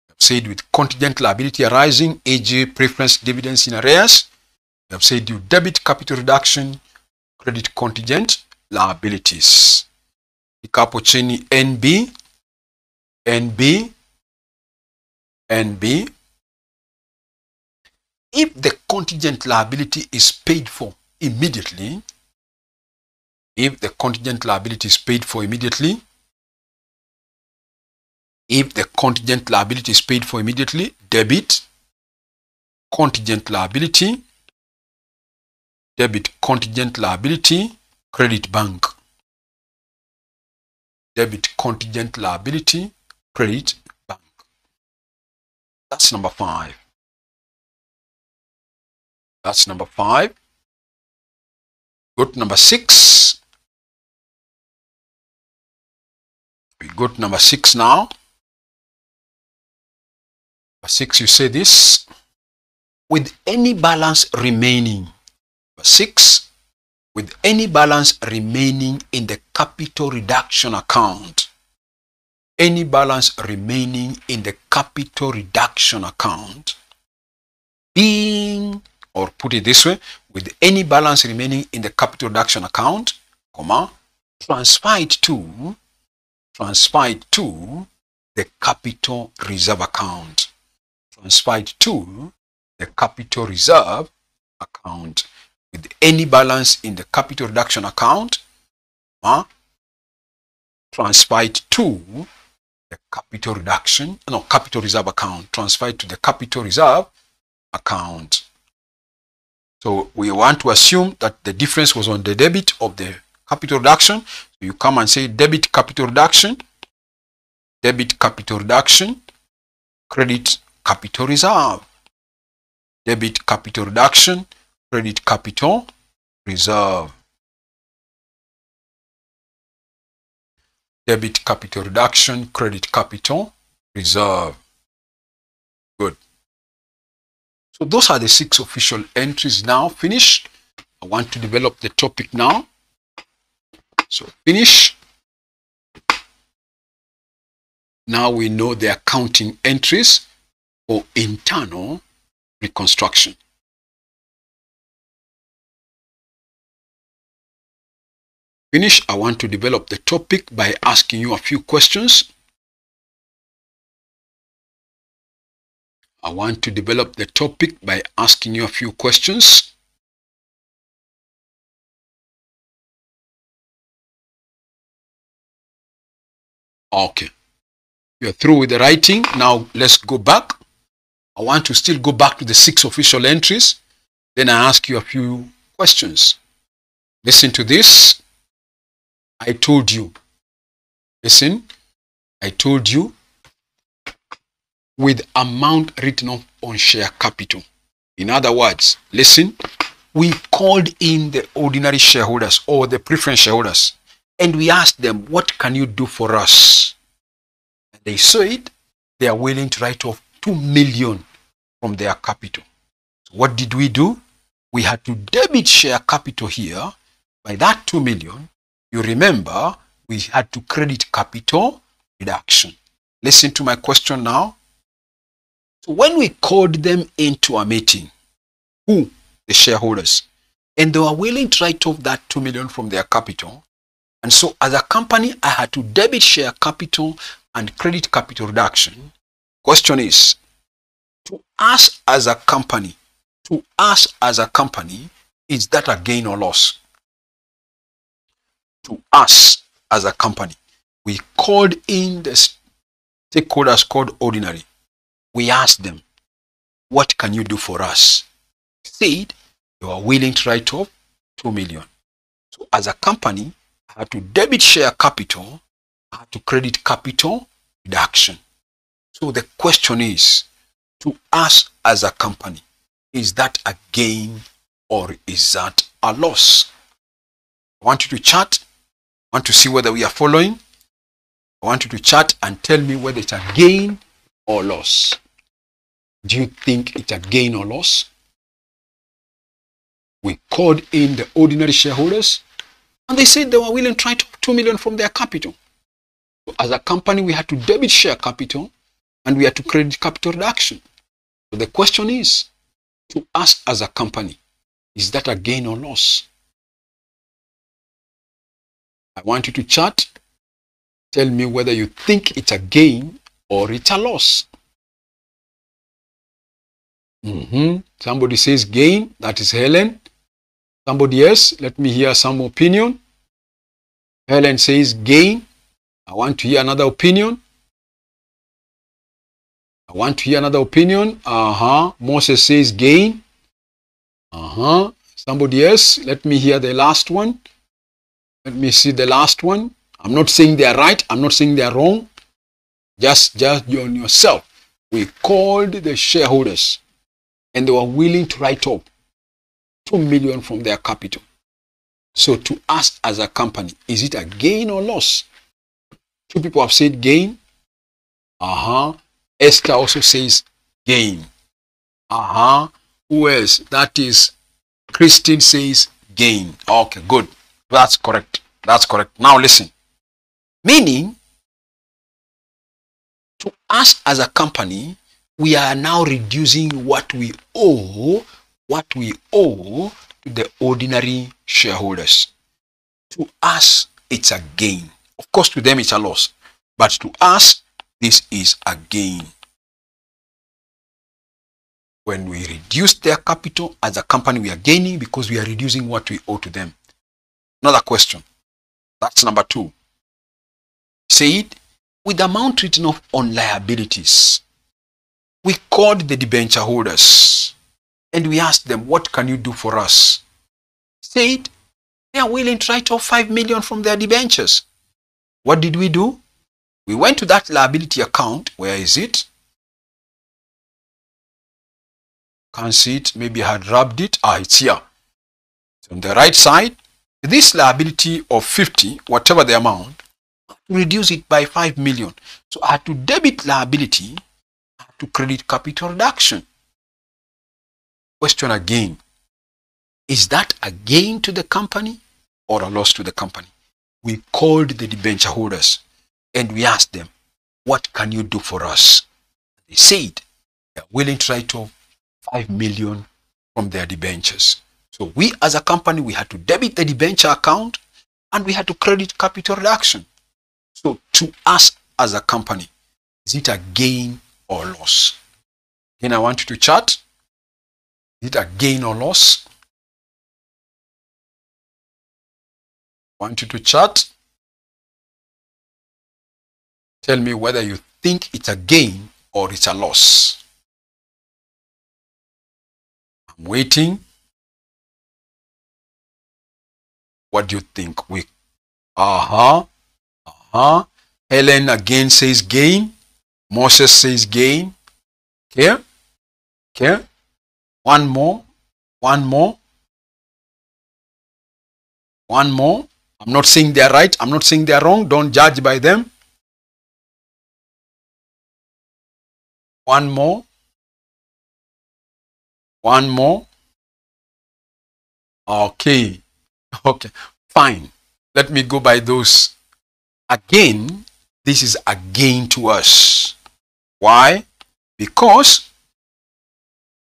I've said with contingent liability arising, e.g. preference dividends in arrears. We have said you debit capital reduction, credit contingent liabilities. Ikapo chini NB. If the contingent liability is paid for immediately, if the contingent liability is paid for immediately, if the contingent liability is paid for immediately, debit contingent liability, debit contingent liability, credit bank. Debit contingent liability, credit bank. That's number 5. That's number 5. Go to number 6. We go to number 6 now. Number 6, you say this. With any balance remaining. Number 6. With any balance remaining in the capital reduction account. Any balance remaining in the capital reduction account being, or put it this way, with any balance remaining in the capital reduction account, comma, transfer it to the capital reserve account. Transfer it to the capital reserve account. With any balance in the capital reduction account, transfer it to the capital reserve account. Transfer it to the capital reserve account. So we want to assume that the difference was on the debit of the capital reduction. So you come and say debit capital reduction, credit capital reserve. Debit capital reduction, credit capital reserve. Debit capital reduction, credit capital reserve. Good. So those are the 6 official entries now finished. I want to develop the topic now. So finish. Now we know the accounting entries for internal reconstruction. Finish. I want to develop the topic by asking you a few questions. I want to develop the topic by asking you a few questions. Okay. You're through with the writing. Now let's go back. I want to still go back to the 6 official entries. Then I ask you a few questions. Listen to this. I told you. Listen. I told you. With amount written off on share capital. In other words, listen, we called in the ordinary shareholders or the preference shareholders and we asked them, what can you do for us? And they said they are willing to write off 2 million from their capital. So what did we do? We had to debit share capital here. By that 2 million, you remember, we had to credit capital reduction. Listen to my question now. So when we called them into a meeting, who? The shareholders, and they were willing to write off that 2 million from their capital. And so as a company, I had to debit share capital and credit capital reduction. Question is, to us as a company, is that a gain or loss? To us as a company, we called in the stakeholders called ordinary. We asked them, what can you do for us? Said they were willing to write off 2 million. So as a company, I had to debit share capital, I had to credit capital reduction. So the question is, to us as a company, is that a gain or is that a loss? I want you to chat. I want to see whether we are following. I want you to chat and tell me whether it's a gain or loss. Do you think it's a gain or loss? We called in the ordinary shareholders and they said they were willing to write off 2 million from their capital. So as a company, we had to debit share capital and we had to credit capital reduction. So the question is, to us as a company, is that a gain or loss? I want you to chat. Tell me whether you think it's a gain or it's a loss. Somebody says gain. That is Helen. Somebody else, let me hear some opinion. Helen says gain. I want to hear another opinion. Moses says gain. Somebody else, let me hear the last one. Let me see the last one. I'm not saying they are right. I'm not saying they are wrong. Just judge on yourself. We called the shareholders and they were willing to write off 2 million from their capital. So to us as a company, is it a gain or loss? Two people have said gain. Esther also says gain. Who else? That is Christine says gain. Okay, good. That's correct. That's correct. Now listen. Meaning, to us as a company, we are now reducing what we owe to the ordinary shareholders. To us, it's a gain. Of course, to them, it's a loss. But to us, this is a gain. When we reduce their capital as a company, we are gaining because we are reducing what we owe to them. Another question. That's number 2. Said, with the amount written off on liabilities, we called the debenture holders and we asked them, what can you do for us? Said, they are willing to write off 5 million from their debentures. What did we do? We went to that liability account. Where is it? Can't see it. Maybe I had rubbed it. It's here. It's on the right side. This liability of 50, whatever the amount, reduce it by 5 million. So I had to debit liability, I had to credit capital reduction. Question again. Is that a gain to the company or a loss to the company? We called the debenture holders and we asked them, what can you do for us? They said they are willing to write off 5 million from their debentures. So we as a company, we had to debit the debenture account and we had to credit capital reduction. So to us as a company, is it a gain or loss? Again, I want you to chat. Is it a gain or loss? I want you to chat. Tell me whether you think it's a gain or it's a loss. I'm waiting. What do you think? Helen again says gain. Moses says gain. Okay. One more. I'm not saying they're right. I'm not saying they're wrong. Don't judge by them. One more. Okay. Fine. Let me go by those. Again, this is a gain to us. Why? Because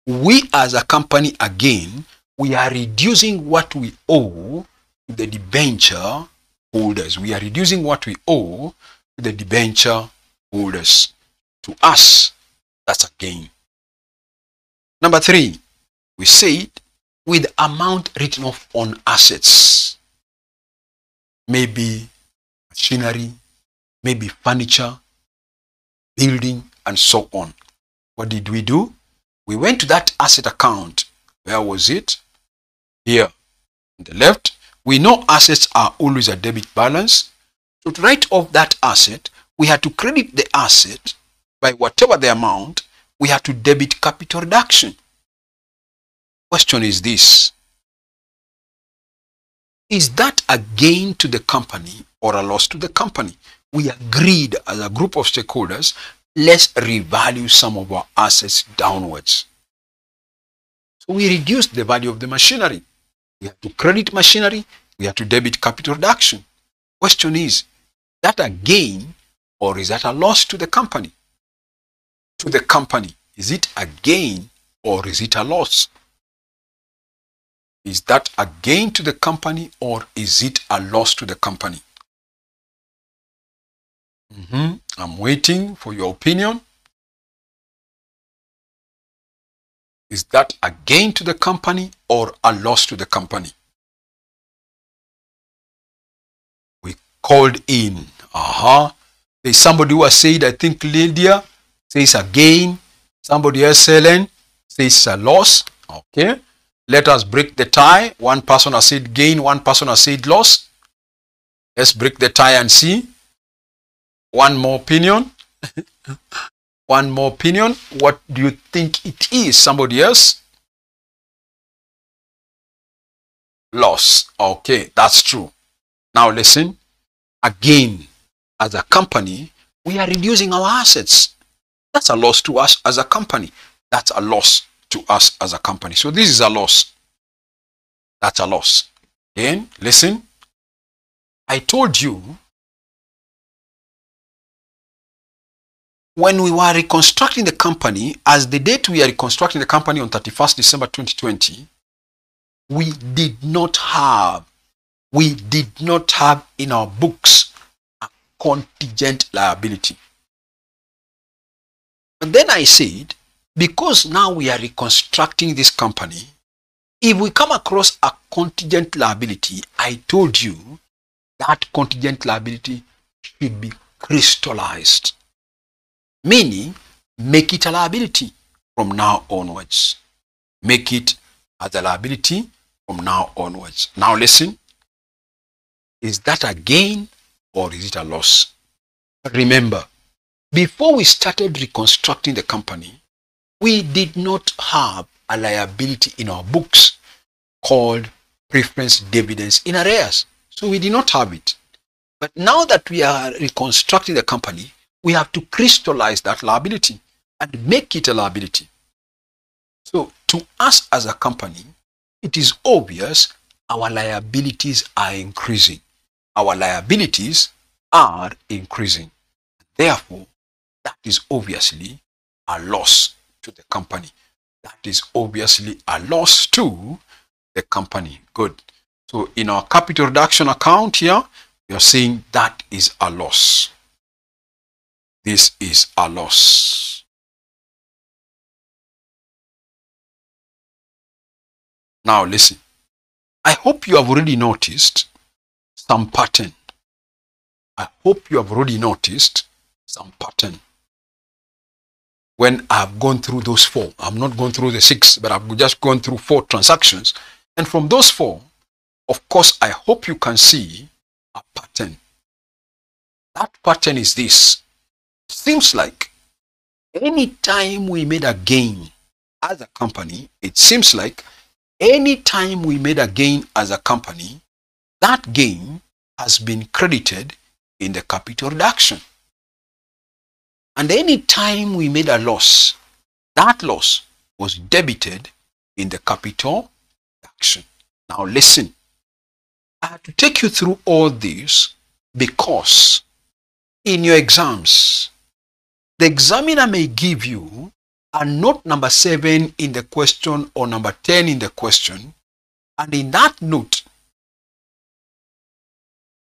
we as a company, again, we are reducing what we owe to the debenture holders. We are reducing what we owe to the debenture holders. To us, that's a gain. Number 3, we said with amount written off on assets. Maybe machinery, maybe furniture, building, and so on. What did we do? We went to that asset account. Where was it? Here on the left. We know assets are always a debit balance. So to write off that asset, we had to credit the asset by whatever the amount. We had to debit capital reduction. Question is this. Is that a gain to the company or a loss to the company? We agreed as a group of stakeholders, let's revalue some of our assets downwards. So we reduced the value of the machinery. We have to credit machinery. We have to debit capital reduction. Question is that a gain or is that a loss to the company? To the company, is it a gain or is it a loss? Is that a gain to the company or is it a loss to the company? I'm waiting for your opinion. Is that a gain to the company or a loss to the company? We called in. There's somebody who has said, I think Lydia says a gain. Somebody else, Helen, says a loss. Okay. Let us break the tie. One person has said gain, one person has said loss. Let's break the tie and see. One more opinion. One more opinion. What do you think it is? Somebody else? loss. Okay, that's true. Now listen, again, as a company, we are reducing our assets. That's a loss to us as a company. That's a loss to us as a company. So this is a loss. That's a loss. Again, listen, I told you when we were reconstructing the company, as the date we are reconstructing the company on 31st December 2020, we did not have in our books a contingent liability. And then I said, because now we are reconstructing this company, if we come across a contingent liability, I told you that contingent liability should be crystallized. Meaning, make it a liability from now onwards. Make it as a liability from now onwards. Now listen, is that a gain or is it a loss? Remember, before we started reconstructing the company, we did not have a liability in our books called preference dividends in arrears. So we did not have it. But now that we are reconstructing the company, we have to crystallize that liability and make it a liability. So to us as a company, it is obvious our liabilities are increasing. Our liabilities are increasing. Therefore, that is obviously a loss to the company. That is obviously a loss to the company. Good. So in our capital reduction account here, we are saying that is a loss. This is a loss. Now listen. I hope you have already noticed some pattern. I hope you have already noticed some pattern. When I've gone through those 4, I'm not going through the 6, but I've just gone through 4 transactions. And from those 4, of course, I hope you can see a pattern. That pattern is this. Seems like any time we made a gain as a company, it seems like any time we made a gain as a company, that gain has been credited in the capital reduction. And any time we made a loss, that loss was debited in the capital reduction. Now listen, I have to take you through all this because in your exams, the examiner may give you a note number 7 in the question or number 10 in the question, and in that note,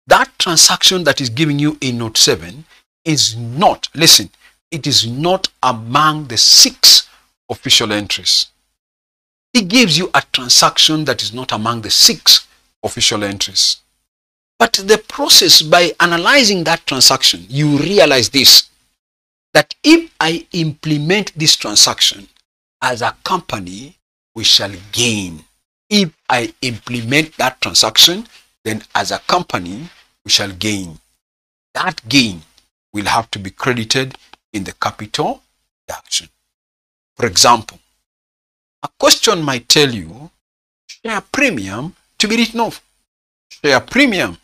that transaction that is giving you in note 7 is not, listen, it is not among the 6 official entries. He gives you a transaction that is not among the 6 official entries. But the process, by analyzing that transaction, you realize this, that if I implement this transaction as a company, we shall gain. If I implement that transaction, then as a company, we shall gain. That gain will have to be credited in the capital reduction. For example, a question might tell you, share premium to be written off. Share premium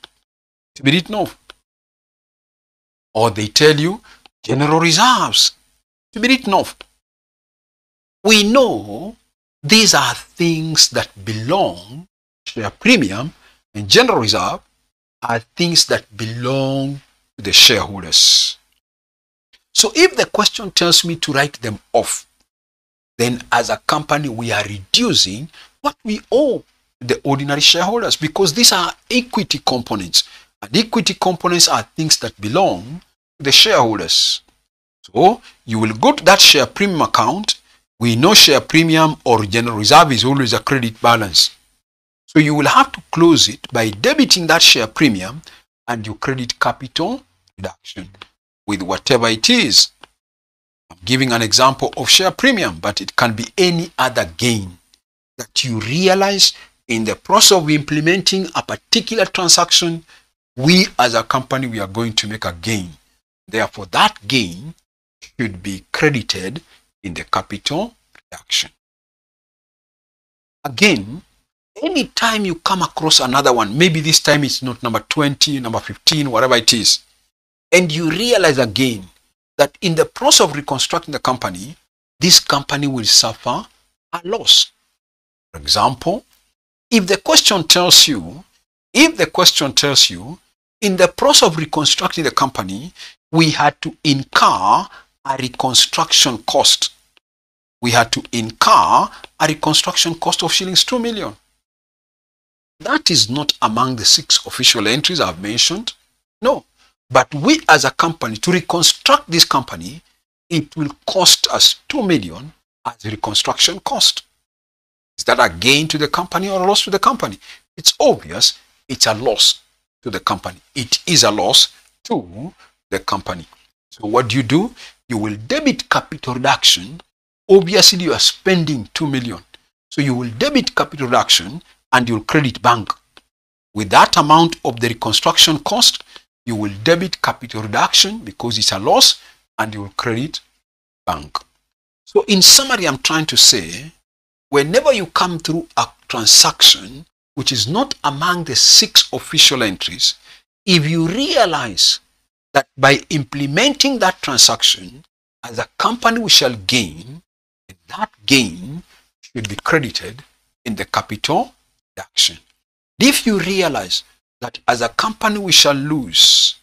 to be written off. Or they tell you, general reserves to be written off. We know these are things that belong, share premium and general reserve are things that belong to the shareholders. So if the question tells me to write them off, then as a company we are reducing what we owe the ordinary shareholders, because these are equity components, and equity components are things that belong to the shareholders. So you will go to that share premium account. We know share premium or general reserve is always a credit balance. So you will have to close it by debiting that share premium, and you credit capital reduction with whatever it is. I'm giving an example of share premium, but it can be any other gain that you realize in the process of implementing a particular transaction. We as a company, we are going to make a gain. Therefore, that gain should be credited in the capital reduction. Again, Anytime you come across another one, maybe this time it's not number 20, number 15, whatever it is, and you realize again that in the process of reconstructing the company, this company will suffer a loss. For example, if the question tells you, in the process of reconstructing the company, we had to incur a reconstruction cost. We had to incur a reconstruction cost of shillings 2 million. That is not among the 6 official entries I've mentioned. No. But we as a company, to reconstruct this company, it will cost us 2 million as a reconstruction cost. Is that a gain to the company or a loss to the company? It's obvious it's a loss to the company. It is a loss to the company. So what do? You will debit capital reduction. Obviously, you are spending 2 million. So you will debit capital reduction and you'll credit bank. With that amount of the reconstruction cost, you will debit capital reduction because it's a loss and you will credit bank. So in summary, I'm trying to say, whenever you come through a transaction which is not among the 6 official entries, if you realize that by implementing that transaction, as a company we shall gain, and that gain should be credited in the capital reduction. If you realize that as a company we shall lose,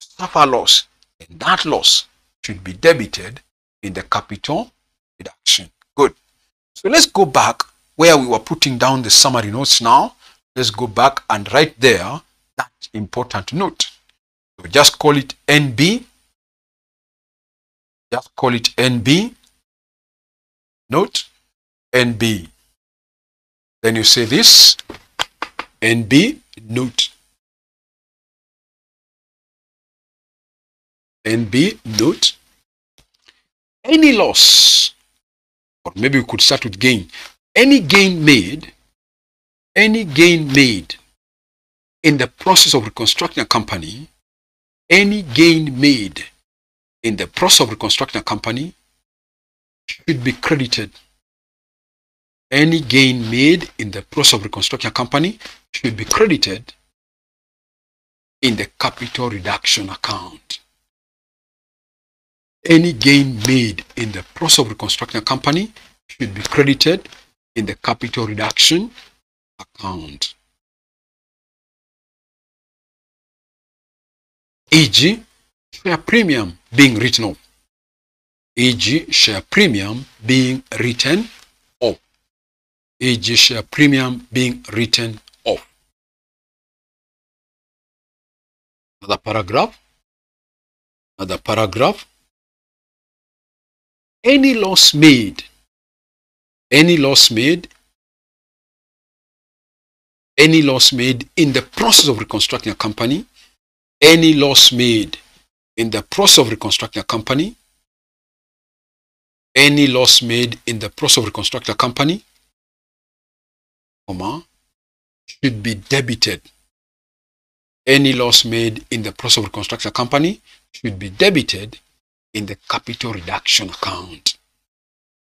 suffer loss, and that loss should be debited in the capital reduction. Good. So let's go back where we were putting down the summary notes now. Let's go back and write there that important note. So just call it NB. Just call it NB. Note NB. Then you say this NB note. NB note. Any loss, or maybe we could start with gain. Any gain made in the process of reconstructing a company, any gain made in the process of reconstructing a company should be credited. Any gain made in the process of reconstructing a company should be credited in the capital reduction account. Any gain made in the process of reconstructing a company should be credited in the capital reduction account. E.g., share premium being written off. E.g., share premium being written off. E.g., share premium being written off. Another paragraph. Another paragraph. Any loss made in the process of reconstructing a company, any loss made in the process of reconstructing a company, any loss made in the process of reconstructing a company, should be debited. Any loss made in the process of reconstructing a company should be debited in the capital reduction account.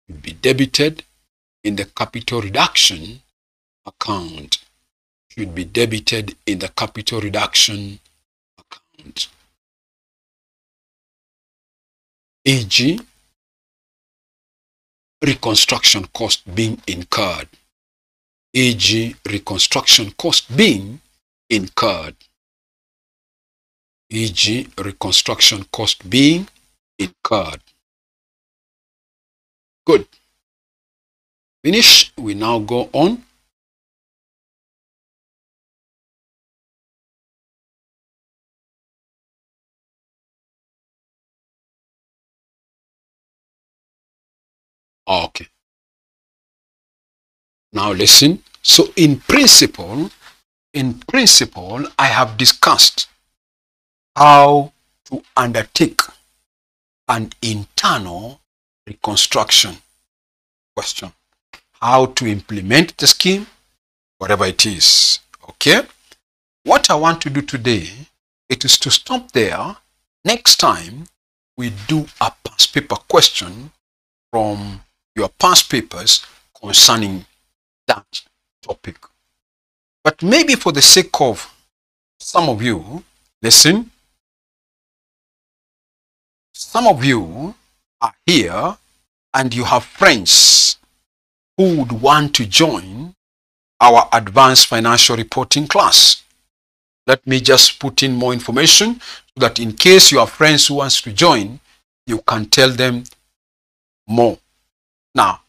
Should be debited in the capital reduction account. Should be debited in the capital reduction account. E.g., reconstruction cost being incurred. E.g., reconstruction cost being incurred. E.g., reconstruction cost being incurred. Good. Finish. We now go on. Okay. Now listen. So in principle, I have discussed how to undertake an internal reconstruction. Question. How to implement the scheme, whatever it is. Okay. What I want to do today, it is to stop there. Next time, we do a past paper question from your past papers concerning that topic. maybe for the sake of some of you, listen, some of you are here and you have friends who would want to join our advanced financial reporting class. Let me just put in more information so that in case you have friends who wants to join, you can tell them more. Now,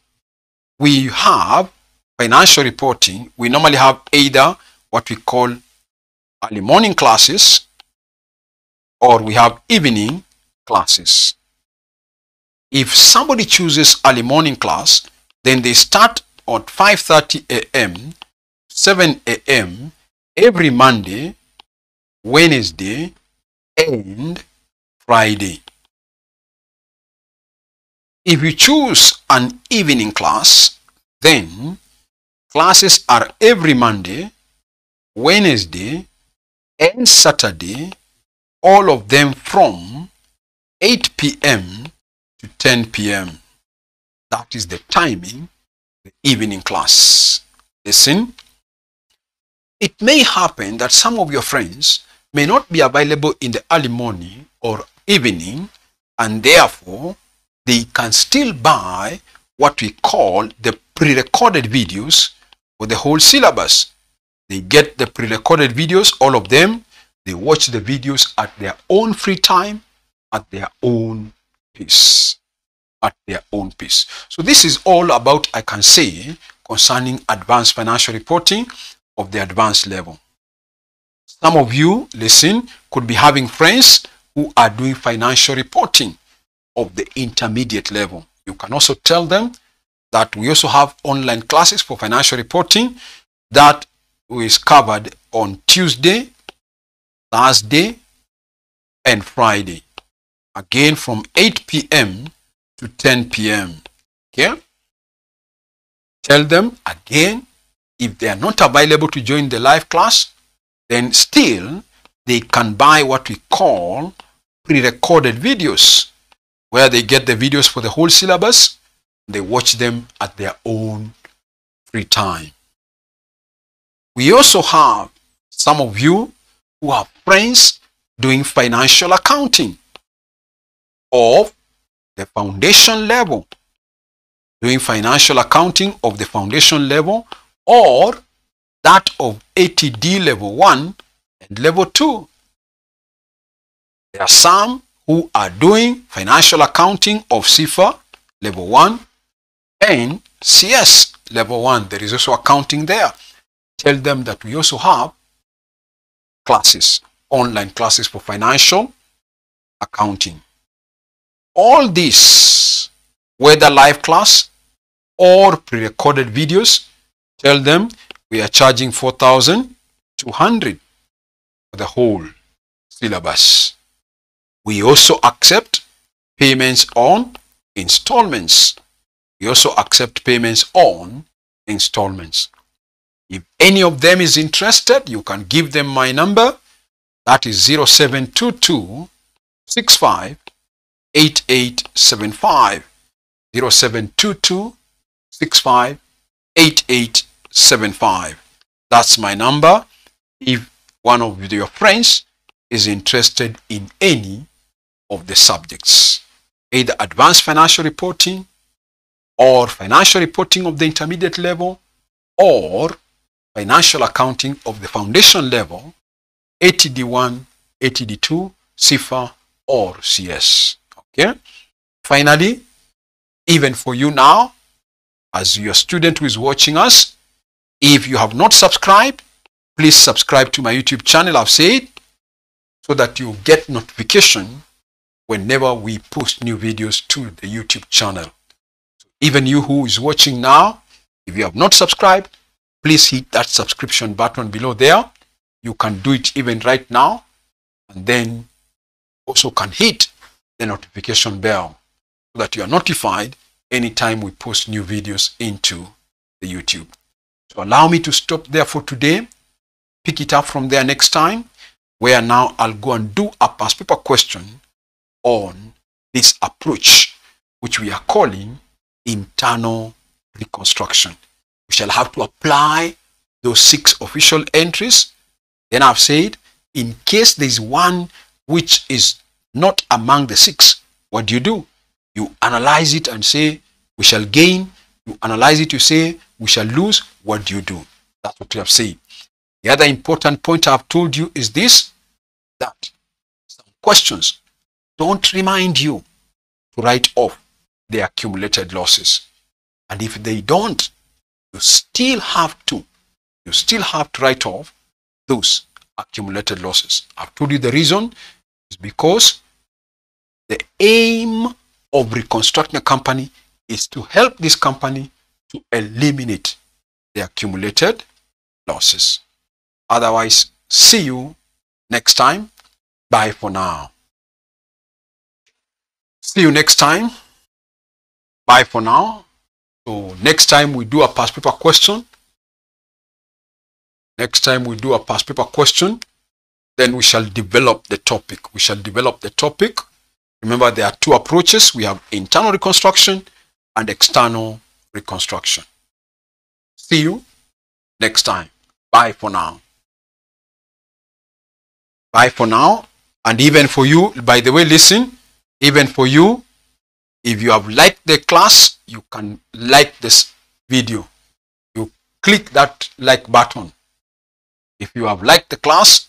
we have financial reporting. We normally have either what we call early morning classes or we have evening classes. If somebody chooses early morning class, then they start at 5:30 a.m., 7 a.m. every Monday, Wednesday, and Friday. If you choose an evening class, then classes are every Monday, Wednesday, and Saturday, all of them from 8 p.m. to 10 p.m. That is the timing, the evening class. Listen, it may happen that some of your friends may not be available in the early morning or evening, and therefore they can still buy what we call the pre-recorded videos for the whole syllabus. They get the pre-recorded videos, all of them. They watch the videos at their own free time, at their own pace. At their own pace. So this is all about, I can say, concerning advanced financial reporting of the advanced level. Some of you, listen, could be having friends who are doing financial reporting of the intermediate level. You can also tell them that we also have online classes for financial reporting that is covered on Tuesday, Thursday, and Friday. Again, from 8 p.m. to 10 p.m. Okay? Tell them again, if they are not available to join the live class, then still they can buy what we call pre-recorded videos, where they get the videos for the whole syllabus. They watch them at their own free time. We also have some of you who have friends doing financial accounting of the foundation level, doing financial accounting of the foundation level, or that of ATD level 1 and level 2. There are some who are doing financial accounting of CFA level 1 and CS level 1. There is also accounting there. Tell them that we also have classes, online classes for financial accounting. All this, whether live class or pre-recorded videos, tell them we are charging 4,200 for the whole syllabus. We also accept payments on installments. We also accept payments on installments. If any of them is interested, you can give them my number. That is 0722 65 8875. 0722 65 8875. That's my number. If one of your friends is interested in any of the subjects, either advanced financial reporting or financial reporting of the intermediate level or financial accounting of the foundation level, ATD1, ATD2, CFA, or CS. Okay. Finally, even for you now, as your student who is watching us, if you have not subscribed, please subscribe to my YouTube channel, I've said, so that you get notification whenever we post new videos to the YouTube channel. So even you who is watching now, if you have not subscribed, please hit that subscription button below there. You can do it even right now, and then also can hit the notification bell so that you are notified anytime we post new videos into the YouTube. So allow me to stop there for today. Pick it up from there next time, where now I'll go and do a past paper question on this approach, which we are calling internal reconstruction. We shall have to apply those 6 official entries. Then I've said, in case there's one which is not among the 6, what do? You analyze it and say, we shall gain. You analyze it, you say, we shall lose. What do? That's what we have said. The other important point I've told you is this, that some questions don't remind you to write off the accumulated losses. And if they don't, you still have to write off those accumulated losses. I've told you the reason is because the aim of reconstructing a company is to help this company to eliminate the accumulated losses. Otherwise, see you next time. Bye for now. See you next time. Bye for now. So next time we do a past paper question. Then we shall develop the topic. Remember, there are 2 approaches. We have internal reconstruction and external reconstruction. See you next time. Bye for now. Bye for now. And even for you, by the way, listen, even for you, if you have liked the class, you can like this video. You click that like button. If you have liked the class,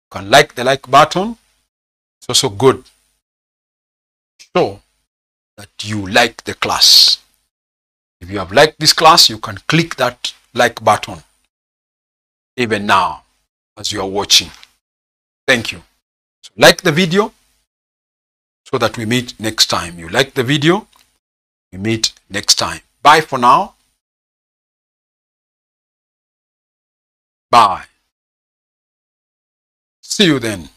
you can like the like button. It's also good. Show that you like the class. If you have liked this class, you can click that like button even now as you are watching. Thank you. So like the video so that we meet next time. You like the video, we meet next time. Bye for now. Bye. See you then.